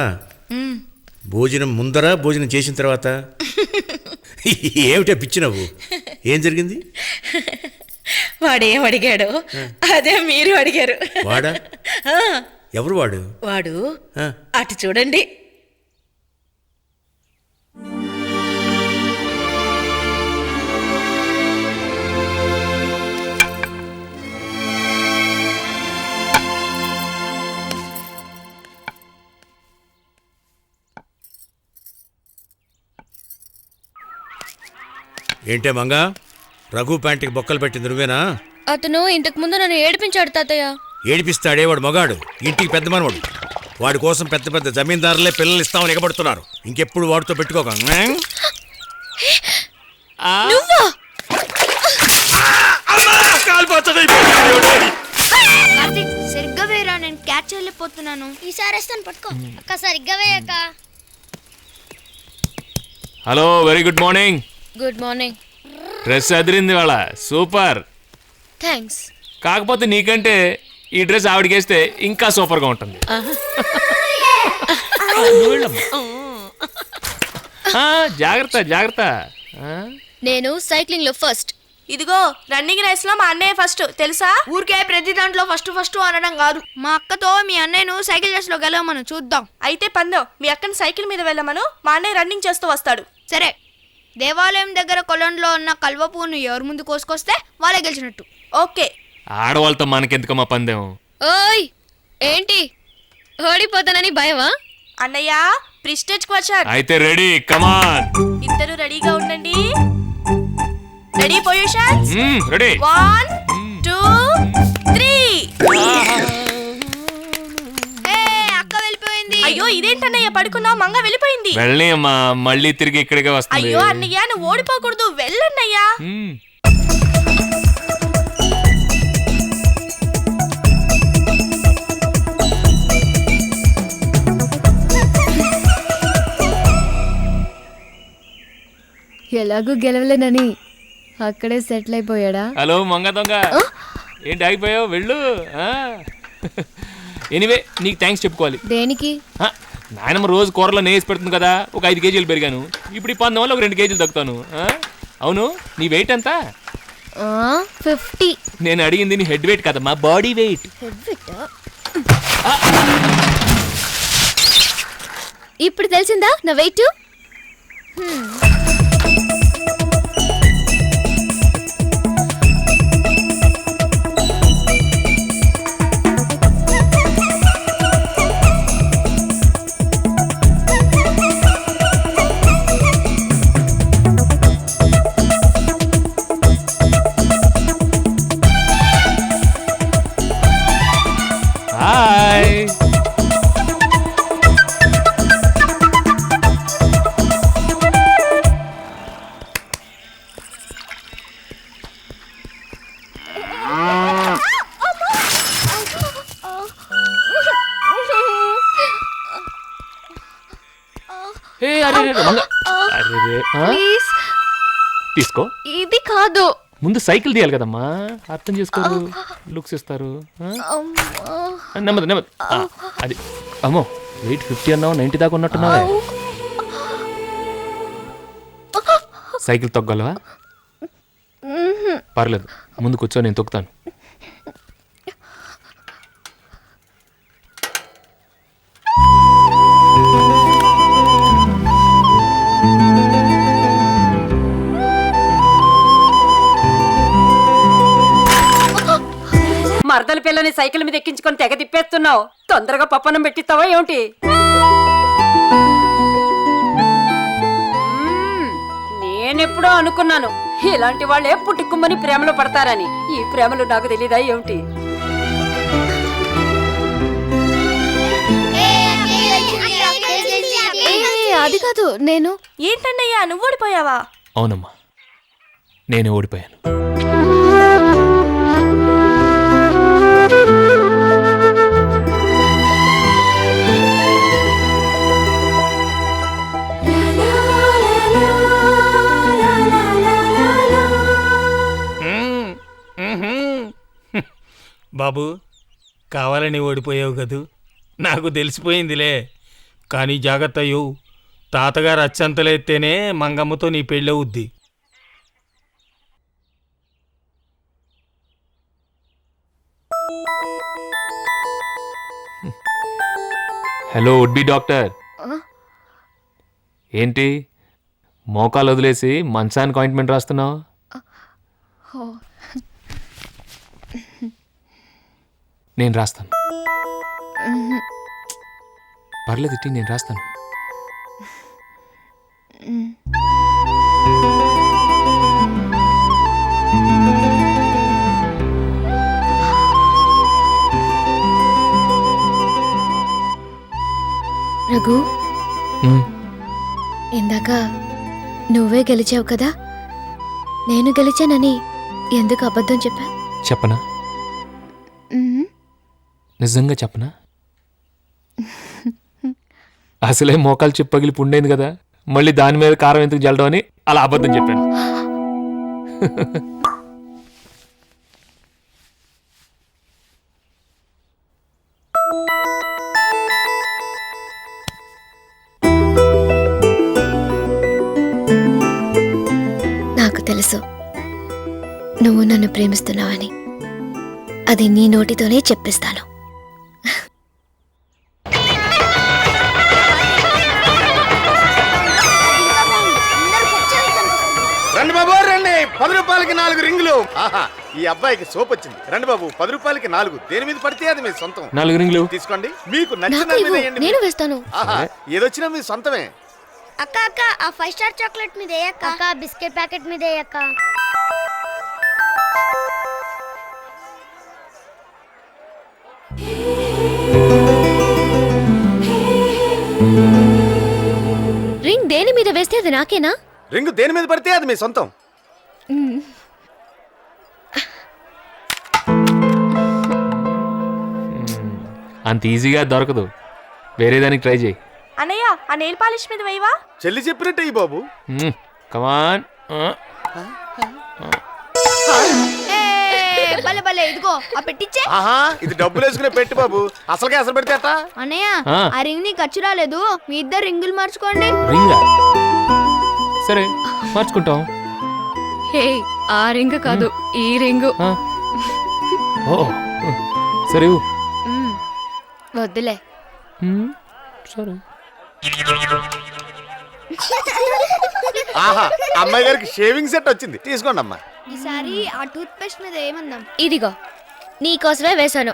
Speaker 11: భోజనం ముందరా, భోజనం చేసిన తర్వాత? ఏమిటా పిచ్చి నవ్వు? ఏం జరిగింది?
Speaker 9: వాడేం అడిగాడు అదే మీరు అడిగారు.
Speaker 11: వాడా? ఎవరు వాడు?
Speaker 9: వాడు అటు చూడండి.
Speaker 11: ఏంటే మంగా, రఘు ప్యాంటుకి బొక్కలు పెట్టింది నువ్వేనా?
Speaker 3: అతను ఇంతకు ముందు నన్ను ఏడిపించాడు తాతయ్య.
Speaker 11: ఏడిపిస్తాడే వాడు మగాడు, ఇంటికి పెద్ద మనవాడు. వాడి కోసం పెద్ద పెద్ద జమీందారులే పిల్లలు ఇస్తామని ఎగబడుతున్నారు. ఇంకెప్పుడు వాడితో పెట్టుకోక.
Speaker 1: సరిగ్గా వేరా, నేను క్యాచ్ చేయలేకపోతున్నాను.
Speaker 5: ఈసారి వస్తాను, పట్టుకో అక్క. సరిగ్గా వేయక్క.
Speaker 4: Hello, very good morning.
Speaker 3: Good morning.
Speaker 4: Dress అదిరింది వాళ్ళ, సూపర్.
Speaker 3: థ్యాంక్స్.
Speaker 4: కాకపోతే నీకంటే ఈ డ్రెస్ ఆవిడకేస్తే ఇంకా సూపర్గా ఉంటుంది. జాగ్రత్త జాగ్రత్త.
Speaker 3: నేను సైక్లింగ్ లో ఫస్ట్,
Speaker 1: ఇదిగో రన్నింగ్ రేస్ లో మా అన్నయ్య ఫస్ట్ తెలుసా? ఊరికే ప్రతి దాంట్లో ఫస్ట్ ఫస్ట్ అనడం కాదు. మా అక్కతో మీ అన్నయ్యను సైకిల్ రేస్ లో గెలవమను చూద్దాం. అయితే పందెం మీ అక్కని సైకిల్ మీద వెళ్ళమను, మా అన్నయ్య రన్నింగ్ చేస్తూ వస్తాడు. సరే. దేవాలయం దగ్గర కొలంలో ఉన్న కల్వ పువ్వును ఎవరు ముందు కోసుకొస్తే వాళ్ళే గెలిచినట్టు. ఓకే.
Speaker 4: ఆడవాళ్ళతో మనకెందుకమ్మా పందెం?
Speaker 3: ఓయ్ ఏంటి ఓడిపోతానని భయమా?
Speaker 1: అన్నయ్య ప్రిస్టేజ్ క్వశ్చన్.
Speaker 4: అయితే రెడీ, కమాన్.
Speaker 1: ఇద్దరు రెడీగా ఉండండి. Ready positions.
Speaker 4: రెడీ.
Speaker 1: 1 2 3. అక్క వెళ్ళిపోయింది. అయ్యో ఇదేంటన్నయ్య పడుకున్నావు, మంగ వెళ్ళిపోయింది.
Speaker 4: వెళ్ళని అమ్మా, మళ్ళీ తిరిగి ఇక్కడికే వస్తుంది.
Speaker 1: అయ్యో అన్నయ్య నువ్వు ఓడిపోకూడదు, వెళ్ళన్నయ్యా.
Speaker 3: ఎలాగూ గెలవలేనని అక్కడే సెటిల్ అయిపోయాడా?
Speaker 4: హలో మంగ దొంగ, ఏంటి ఆగిపోయావు? వెళ్ళు. ఎనీవే నీకు థ్యాంక్స్ చెప్పుకోవాలి.
Speaker 3: దేనికి?
Speaker 4: నాయనమ్మ రోజు కూరలో నేసి పెడుతుంది కదా, ఒక 5 కేజీలు పెరిగాను. ఇప్పుడు ఈ పందెం వల్ల ఒక 2 కేజీలు తగ్గుతాను. అవును, నీ వెయిట్ ఎంత?
Speaker 3: 50.
Speaker 4: నేను అడిగింది నీ హెడ్ వెయిట్ కదమ్మా, బాడీ వెయిట్.
Speaker 3: ఇప్పుడు తెలిసిందా నా వెయిట్?
Speaker 4: హాయ్. తీసుకో.
Speaker 3: ఇది కాదు.
Speaker 4: ముందు సైకిల్ తీయాలి కదమ్మా, అర్థం చేసుకోరు. లుక్స్ ఇస్తారు. నెమ్మది నెమ్మది. అది అమ్మో, వెయిట్ 50 అన్నావు, 90 దాకా ఉన్నట్టున్నావా? సైకిల్ తొక్కగలవా? పర్లేదు, ముందు కూర్చో, నేను తొక్కుతాను.
Speaker 8: మరదల పిల్లని సైకిల్ మీద ఎక్కించుకొని తెగ తిప్పేస్తున్నావు. తొందరగా పప్పనం పెట్టిస్తావా ఏమిటి? నేనెప్పుడో అనుకున్నాను ఇలాంటి వాళ్ళే పుట్టుకుమ్మని ప్రేమలో పడతారని. ఈ ప్రేమలు నాకు తెలీదా ఏమిటి?
Speaker 3: అది కాదు. నేను
Speaker 1: ఏంటన్నయ్యా నువ్వు ఓడిపోయావా?
Speaker 4: అవునమ్మా, నేనే ఓడిపోయాను.
Speaker 2: బాబు, కావాలని ఓడిపోయావు కదూ, నాకు తెలిసిపోయిందిలే. కానీ జాగ్రత్త అయ్యో, తాతగారు అచ్చంతలెత్తేనే మంగమ్మతో నీ పెళ్ళవుద్ది.
Speaker 4: Hello would be doctor. ఏంటి మోకాలు వదిలేసి మంచానికి ఆయింట్మెంట్ రాస్తున్నావు? నేను రాస్తాను. పర్లేదు ఇట్టి, నేను రాస్తాను.
Speaker 3: రఘు, ఇందాక నువ్వే గెలిచావు కదా, నేను గెలిచానని ఎందుకు అబద్ధం చెప్పా?
Speaker 4: చెప్పనా? నిజంగా చెప్పనా? అసలే మోకాలు చెప్పు పగిలి పుండైంది కదా, మళ్ళీ దాని మీద కారం ఎందుకు జల్లడం అని అలా అబద్ధం చెప్పాను.
Speaker 3: నాకు తెలుసు నువ్వు నన్ను ప్రేమిస్తున్నావని అది నీ నోటితోనే చెప్పిస్తాను.
Speaker 14: రండి బాబు రండి, 10 రూపాయలకి 4 రింగులు. ఆహా, ఈ అబ్బాయికి సోప్ వచ్చింది. రండి బాబు, 10 రూపాయలకి 4. దేని మీద పడితే అది మీ సొంతం.
Speaker 4: 4 రింగులు
Speaker 14: తీసుకోండి, మీకు నచ్చిన
Speaker 3: నాకు
Speaker 14: దాని మీద
Speaker 3: ఇవ్వు,
Speaker 14: వేయండి.
Speaker 3: నేను వేస్తాను.
Speaker 14: ఆహా, ఏదొచ్చినా మీ సొంతమే.
Speaker 5: అక్క అక్క ఆ 5 స్టార్ చాక్లెట్ మీద అక్క, అక్క బిస్కెట్ ప్యాకెట్ మీద అక్క.
Speaker 3: రింగ్ దేని మీద వేస్తే అది నాకేనా?
Speaker 14: రింగు దేని మీద పడితే అది మీ సొంతం.
Speaker 4: అంత ఈజీగా దొరకదు, వేరే దానికి ట్రై చేయి.
Speaker 1: అన్నయ్య ఆ నెయిల్ పాలిష్ మీద వేయవా?
Speaker 14: చెల్లి చెప్పినట్టే ఈ బాబు.
Speaker 4: కమాన్.
Speaker 5: భలే భలే, ఇదిగో ఆ పెట్టిచ్చే.
Speaker 14: ఆహా, ఇది డబ్బులు వేసుకునే పెట్టి బాబు, అసలుకే అసలు పెడితే అట్టా.
Speaker 5: అన్నయ్య ఆ రింగ్ ని ఖర్చు రాలేదు, మీ ఇద్దరు రింగులు మార్చుకోండి.
Speaker 4: రింగా? సరే మార్చుకుంటాం.
Speaker 3: హే, ఆ రింగ్ కాదు, ఈ రింగు.
Speaker 4: ఓ సరే ఇవ్వు.
Speaker 3: వద్దులే.
Speaker 4: సరే.
Speaker 14: ఆహా, అమ్మాయి గారికి షేవింగ్ సెట్ వచ్చింది, తీసుకోండి అమ్మా.
Speaker 5: ఈసారి ఆ టూత్ పేస్ట్ మీద ఏమందాం?
Speaker 3: ఇదిగో నీకోసమే వేశాను.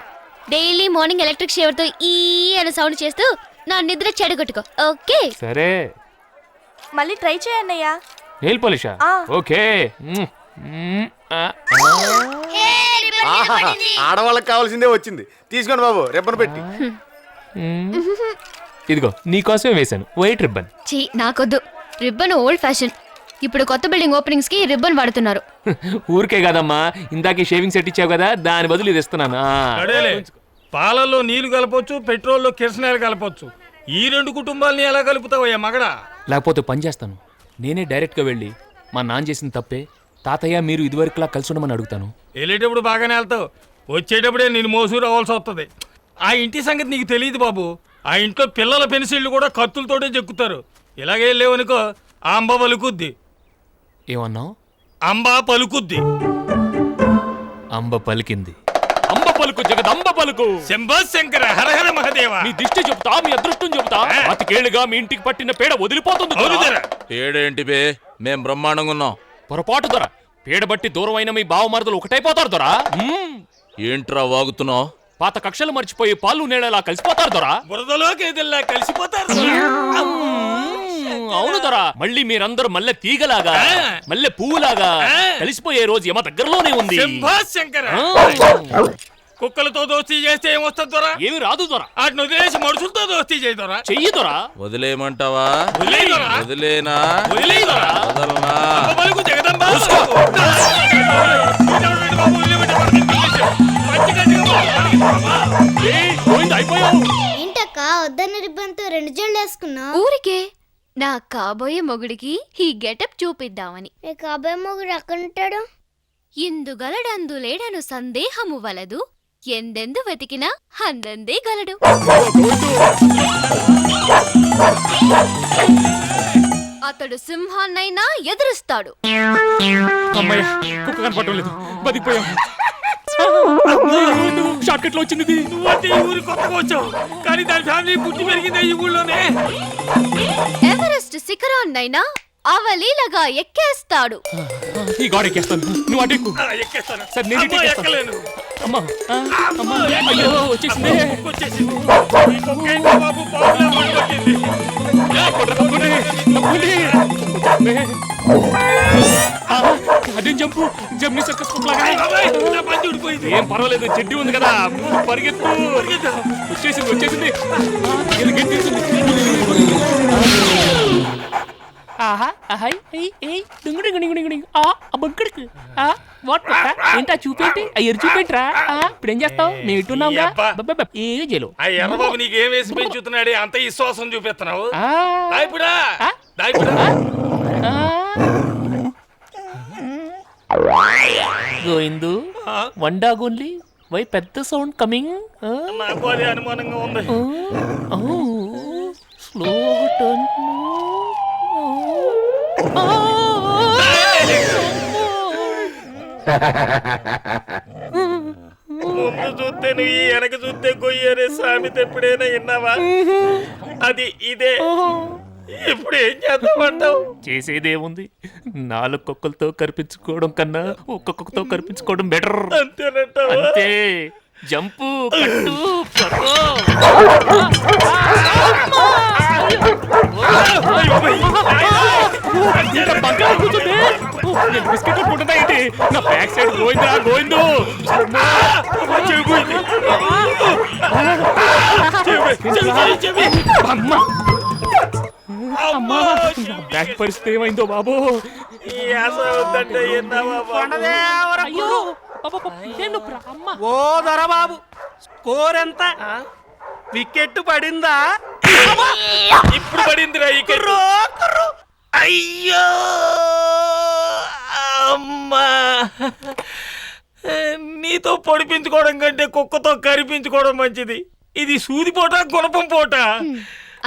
Speaker 3: డైలీ మార్నింగ్ ఎలక్ట్రిక్ షేవర్ తో ఈ అనే సౌండ్ చేస్తూ నా నిద్ర చెడగొట్టుకో, ఓకే?
Speaker 4: సరే.
Speaker 1: మళ్ళీ ట్రై చేయన్నయ్య.
Speaker 4: నెయిల్ పాలిషా? ఓకే.
Speaker 14: ఆహా, ఆడవాళ్ళకి కావాల్సిందే వచ్చింది, తీసుకోండి బాబు, రిబ్బన్ పెట్టి.
Speaker 4: ఇదిగో నీకోసమే వేశాను, వైట్ రిబ్బన్.
Speaker 3: చీ, నాకొద్దు. Ribbon old fashion. ఇప్పుడు కొత్త బిల్డింగ్ ఓపెనింగ్స్ కి రిబ్బన్ వాడుతున్నారు.
Speaker 4: ఊరికే కదమ్మా, ఇందాక షేవింగ్ సెట్ ఇచ్చావు కదా, దాని బదులు ఇది ఇస్తున్నాను.
Speaker 2: పాలల్లో నీళ్లు కలపొచ్చు, పెట్రోల్లో కిరసనాయలు కలపొచ్చు. ఈ 2 కుటుంబాలని ఎలా కలుపుతావయ్యా మగడా?
Speaker 4: లేకపోతే పని చేస్తాను, నేనే డైరెక్ట్గా వెళ్ళి మా నాన్న చేసిన తప్పే తాతయ్య మీరు ఇదివరకులా కలిసి ఉండమని అడుగుతాను.
Speaker 2: వెళ్ళేటప్పుడు బాగానే వెళ్తావు, వచ్చేటప్పుడే నేను మోసూరు అవ్వాల్సి వస్తుంది. ఆ ఇంటి సంగతి నీకు తెలియదు బాబు. ఆ ఇంట్లో పిల్లల పెన్సిళ్ళు కూడా కత్తులతోటే చెక్కుతారు. ఇలాగే వెళ్ళేవనుకో ఆ అంబ పలుకుద్ది.
Speaker 4: ఏమన్నావు?
Speaker 2: అంబ పలుకుద్ది.
Speaker 4: అంబ పలికింది. అంబ పలుకు జగదంబ పలుకు.
Speaker 2: శంభో శంకర హరహర మహదేవ.
Speaker 4: మీ దిష్టి చెబుతా, మీ అదృష్టం చెబుతా. అతికేళ్లుగా మీ ఇంటికి పట్టిన పేడ వదిలిపోతుంది.
Speaker 13: పేడేంటి బే, మేం బ్రహ్మాండంగా ఉన్నాం.
Speaker 4: పొరపాటు దొర, పేడ బట్టి దూరం అయిన మీ బావమరదలు ఒకటైపోతారు దొరా.
Speaker 13: ఏంట్రా వాగుతున్నావు?
Speaker 4: పాత కక్షలు మర్చిపోయి పాలు నీళ్ళలా కలిసిపోతారు దొరా.
Speaker 2: బురదలోకి ఎదిల్లా కలిసిపోతారు.
Speaker 4: అవును దొరా, మళ్ళీ మీరందరూ మల్లె తీగలాగా, మల్లె పువ్వులాగా కలిసిపోయే రోజు యమ దగ్గరలోనే ఉంది.
Speaker 2: శంభో శంకర. కుక్కలతో దోస్తీ చేస్తే ఏమొస్తుంది దొరా?
Speaker 4: ఏమి రాదు దొరా.
Speaker 2: వాటిని వదిలేసి మనుషులతో దోస్తీ చేయి దొరా.
Speaker 4: చెయ్యి దొరా.
Speaker 13: వదిలేయమంటావా? వదిలేనా?
Speaker 2: వదిలేదొరా.
Speaker 13: వదలనా?
Speaker 2: పలుకు జగదంబ.
Speaker 5: ఏంటక్క వద్దన్న రిబ్బన్ తో 2 జోళ్ళు వేసుకున్నావు?
Speaker 3: ఊరికే నా కాబోయే మొగుడికి ఈ గెటప్ చూపిద్దామని.
Speaker 5: మీ కాబోయే మొగుడు ఎక్కడుంటాడు?
Speaker 3: ఇందుగలడందు లేడను సందేహము వలదు, ఎందెందు వెతికినా అందందే గలడు. అతడు సింహాన్నైనా ఎదురుస్తాడు.
Speaker 4: అమ్మయ్య, కుక్క కనపడటం లేదు, బతికిపోయాం. షార్ట్ కట్ లో వచ్చింది.
Speaker 2: నువ్వంటే ఈ ఊరి కొత్తగా వచ్చావు, కానీ దాని ఫ్యామిలీ పుట్టి పెరిగిందే ఈ ఊళ్ళోనే.
Speaker 3: ఎవరెస్ట్ శిఖరాన్నైనా అవలీలగా ఎక్కేస్తాడు.
Speaker 4: ఈ గోడ ఎక్కేస్తాను, నువ్వు అటెక్కు.
Speaker 2: ఎక్కేస్తాను.
Speaker 4: సరే నేను ఇటు ఎక్కేస్తాను.
Speaker 2: ఎక్కలేను.
Speaker 4: అమ్మా, అమ్మా, అయ్యో వచ్చేసింది.
Speaker 2: వచ్చేసింది. ఈ కుక్క ఏంటో బాబు పావులా పట్టుకొచ్చింది.
Speaker 4: అదేం జంపు, జమ్ని సర్కస్ కుక్కలాగా.
Speaker 2: నా పంచి ఊడిపోయింది.
Speaker 4: ఏం పర్వాలేదు, చెడ్డి ఉంది కదా, పరిగెత్తు. వచ్చేసింది వచ్చేసింది. ఏంటా చూపేంటి, అయ్యరు చూపేంట్రా. ఇప్పుడు ఏం చేస్తావు, నేను ఇట్టున్నావు ఏ జైలు.
Speaker 2: ఆ ఎర్రబాబు నీకేం వేసి పెంచుతున్నాడే, అంత విశ్వాసం చూపిస్తున్నావు. దాయిపుడా దాయిపుడా.
Speaker 4: గోయిందు వన్ డాగ్ ఓన్లీ, వై పెద్ద సౌండ్ కమింగ్.
Speaker 2: నాకు అదే అనుమానంగా ఉంది.
Speaker 4: Slow turn.
Speaker 2: ముందు చూస్తే నువ్వు వెనక చూస్తే గొయ్యి అనే సామెత ఎప్పుడైనా విన్నావా? అది ఇదే. ఇప్పుడు ఏం చేద్దామంటావు?
Speaker 4: చేసేదేముంది, 4 కుక్కలతో కనిపించుకోవడం కన్నా ఒక్క కుక్కతో కనిపించుకోవడం బెటర్.
Speaker 2: అంతేనంటావా?
Speaker 4: అంతే. జంపు, కట్టు, పర్రో. ఇంకా బంగారు కూర్చుంది. నేను బిస్కెట్ కొట్టుకుంటుందా ఏంటి? నా బ్యాక్ సైడ్ గోయిందా గోయిందు. అమ్మా, నా బ్యాక్ పరిస్థితి ఏమైందో బాబు.
Speaker 15: ఓ దొరబాబు, స్కోర్ ఎంత? వికెట్ పడిందా?
Speaker 2: ఇప్పుడు పడిందిరా ఈ అయ్యో అమ్మా! నీతో పొడిపించుకోవడం కంటే కుక్కతో కరిపించుకోవడం మంచిది. ఇది సూది పోట, గుణపం పోట.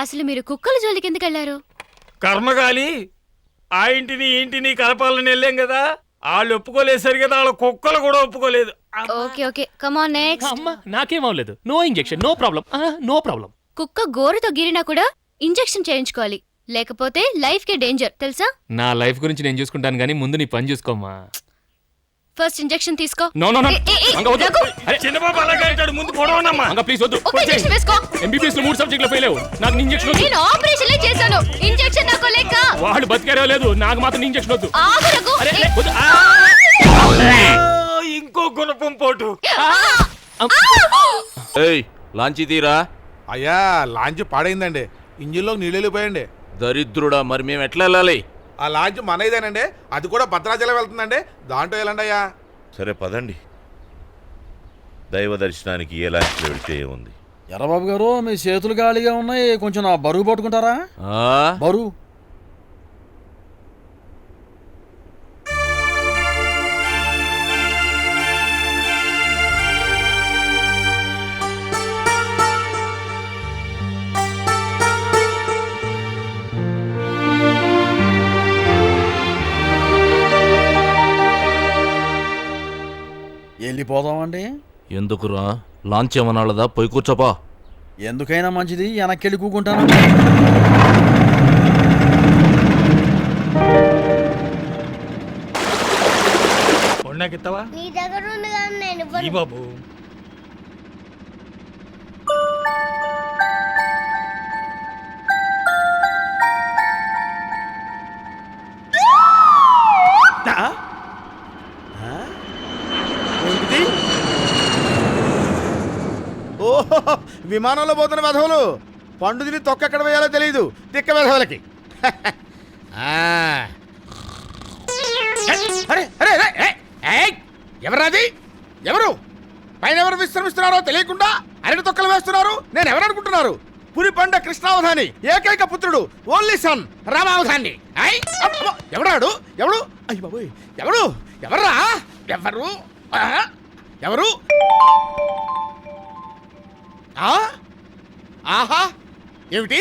Speaker 3: అసలు మీరు కుక్కల జోలికి ఎందుకు వెళ్ళారు?
Speaker 2: కర్మగాలి ఆ ఇంటిని ఈ ఇంటిని కలపాలని వెళ్ళాం కదా, వాళ్ళు ఒప్పుకోలేదు కదా, వాళ్ళ కుక్కలు కూడా ఒప్పుకోలేదు.
Speaker 3: Okay okay, come on next.
Speaker 4: అమ్మా, నాకేమవలేదు. No injection, no problem, no problem.
Speaker 3: కుక్క గోరుతో గిరినా కూడా ఇంజెక్షన్ చేయించుకోవాలి, లేకపోతే లైఫ్ కే డేంజర్, తెలుసా?
Speaker 4: నా లైఫ్ గురించి నేను చూసుకుంటాను కానీ ముందు నీ పని చూసుకోమ్మా.
Speaker 3: ఫస్ట్ ఇంజెక్షన్ తీసుకో.
Speaker 4: నో నో నో, అంగ వద్దు. అరే
Speaker 2: చిన్నబాబు అలాగే అంటాడు, ముందు పొడవనమ్మా.
Speaker 4: అంగ ప్లీజ్ వద్దు.
Speaker 3: ఒక ఇంజెక్షన్ వేసుకో.
Speaker 4: ఎంబీబీఎస్ లో 3 సబ్జెక్టులు ఫెయిల్ అయ్యావు. నాకు ఇంజెక్షన్ వద్దు.
Speaker 3: నేను ఆపరేషన్లే చేశాను, ఇంజెక్షన్ నాకు లెక్క.
Speaker 4: వాళ్ళు బతికారో లేదు, నాకు మాత్రం ఇంజెక్షన్ వద్దు.
Speaker 3: ఆగు రఘు.
Speaker 4: అరే వద్దు.
Speaker 2: ఇంకో గుణపం పోటు.
Speaker 13: ఏయ్, లాంచి తీరా.
Speaker 14: అయ్యా లాంచ్ పాడైందండి, ఇంజిన్లో నీళ్ళు వెళ్ళిపోయండి.
Speaker 13: దరిద్రుడా, మరి మేము ఎట్లా వెళ్ళాలి?
Speaker 14: ఆ లాంచ్ మన ఇదేనండి, అది కూడా భద్రాచలం వెళ్తుందండి, దాంట్లో వెళ్ళండి అయ్యా.
Speaker 16: సరే పదండి. దైవ దర్శనానికి ఏ లాంచ్లో వెళ్తే ఏముంది?
Speaker 15: ఎర్రబాబు గారు, మీ చేతులు ఖాళీగా ఉన్నాయి, కొంచెం నా బరువు పట్టుకుంటారా? బరువు వెళ్ళిపోదామండి.
Speaker 13: ఎందుకురా? లాంచ్ ఏమన్నాళ్ళదా? పోయి కూర్చోపా.
Speaker 15: ఎందుకైనా మంచిది, వెనక్కి కూకుంటాను.
Speaker 5: నీ దగ్గర ఉంది కదా, నేను ఇవ్వను.
Speaker 2: బాబు
Speaker 14: విమానంలో పోతున్న వెధవులు, పండు తిని తొక్కెక్కడ వేయాలో తెలియదు తిక్క వెధవులకి. ఎవరాది? ఎవరు పైన ఎవరు విశ్రమిస్తున్నారో తెలియకుండా అరటి తొక్కలు వేస్తున్నారు? నేను ఎవరనుకుంటున్నారు? పురిపండ కృష్ణావధాని ఏకైక పుత్రుడు, ఓన్లీ సన్ రామావధాని. ఎవడాడు? ఎవడు? అయ్య బాబోయ్, ఎవడు? ఎవర్రా? ఎవరు? ఎవరు? ఆహా, ఏమిటి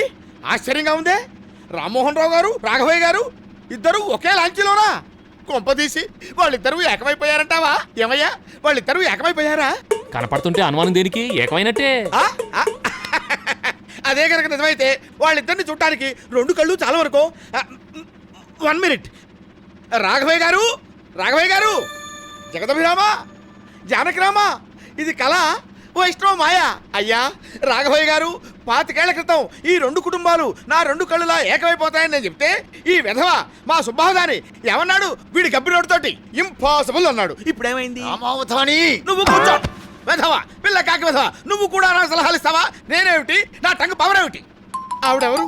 Speaker 14: ఆశ్చర్యంగా ఉందే! రామ్మోహన్ రావు గారు, రాఘవయ్య గారు ఇద్దరు ఒకే లాంచీలోనా? కొంపదీసి వాళ్ళిద్దరూ ఏకమైపోయారంటావా? ఏమయ్యా, వాళ్ళిద్దరూ ఏకమైపోయారా?
Speaker 4: కనపడుతుంటే అనుమానం దేనికి? ఏకమైనట్టే.
Speaker 14: అదే కనుక నిజమైతే వాళ్ళిద్దరిని చూడటానికి 2 కళ్ళు చాలా వరకు. 1 మినిట్. రాఘవయ్య గారు, రాఘవయ్య గారు, జగదభిరామ, జానకిరామ, ఇది కళ వైష్ణవ మాయా? అయ్యా రాఘవయ్య గారు, 25 ఏళ్ల క్రితం ఈ 2 కుటుంబాలు నా 2 కళ్ళులా ఏకమైపోతాయని నేను చెప్తే ఈ విధవ మా సుబ్బాహదాని ఏమన్నాడు? వీడి గబ్బినోడితోటి ఇంపాసిబుల్ అన్నాడు. ఇప్పుడేమైంది? నువ్వు కూర్చో వెధవ, పిల్ల కాకి వెధవ, నువ్వు కూడా నాకు సలహాలు ఇస్తావా? నేనేమిటి, నా టంగ్ పవర్ ఏమిటి? ఆవిడెవరు?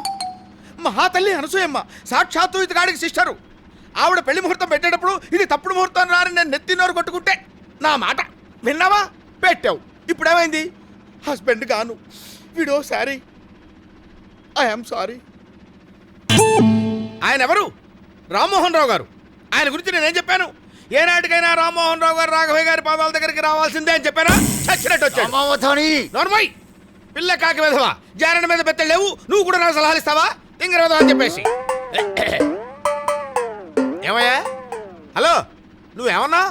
Speaker 14: మహాతల్లి అనసూయమ్మ, సాక్షాత్తు ఇతగాడికి సిస్టరు. ఆవిడ పెళ్లి ముహూర్తం పెట్టేటప్పుడు ఇది తప్పుడు ముహూర్తం రాని నేను నెత్తినోరు కొట్టుకుంటే నా మాట విన్నావా? పెట్టావు. ఇప్పుడేమైంది? హస్బెండ్ గాను వీడో సారీ, ఐఎమ్ సారీ. ఆయన ఎవరు? రామ్మోహన్ రావు గారు. ఆయన గురించి నేనేం చెప్పాను? ఏనాటికైనా రామ్మోహన్ రావు గారు రాఘవయ్య గారి పాదాల దగ్గరికి రావాల్సిందే అని చెప్పానా? చచ్చినట్టు వచ్చాడు. నోర్మై, పిల్ల కాకి వెధవా, జారణ మీద బెత్తలు లేవు, నువ్వు కూడా నాకు సలహాలు ఇస్తావా? తింగర వెధవా అని చెప్పేసి. ఏమయ్యా? హలో, నువ్వేమన్నా?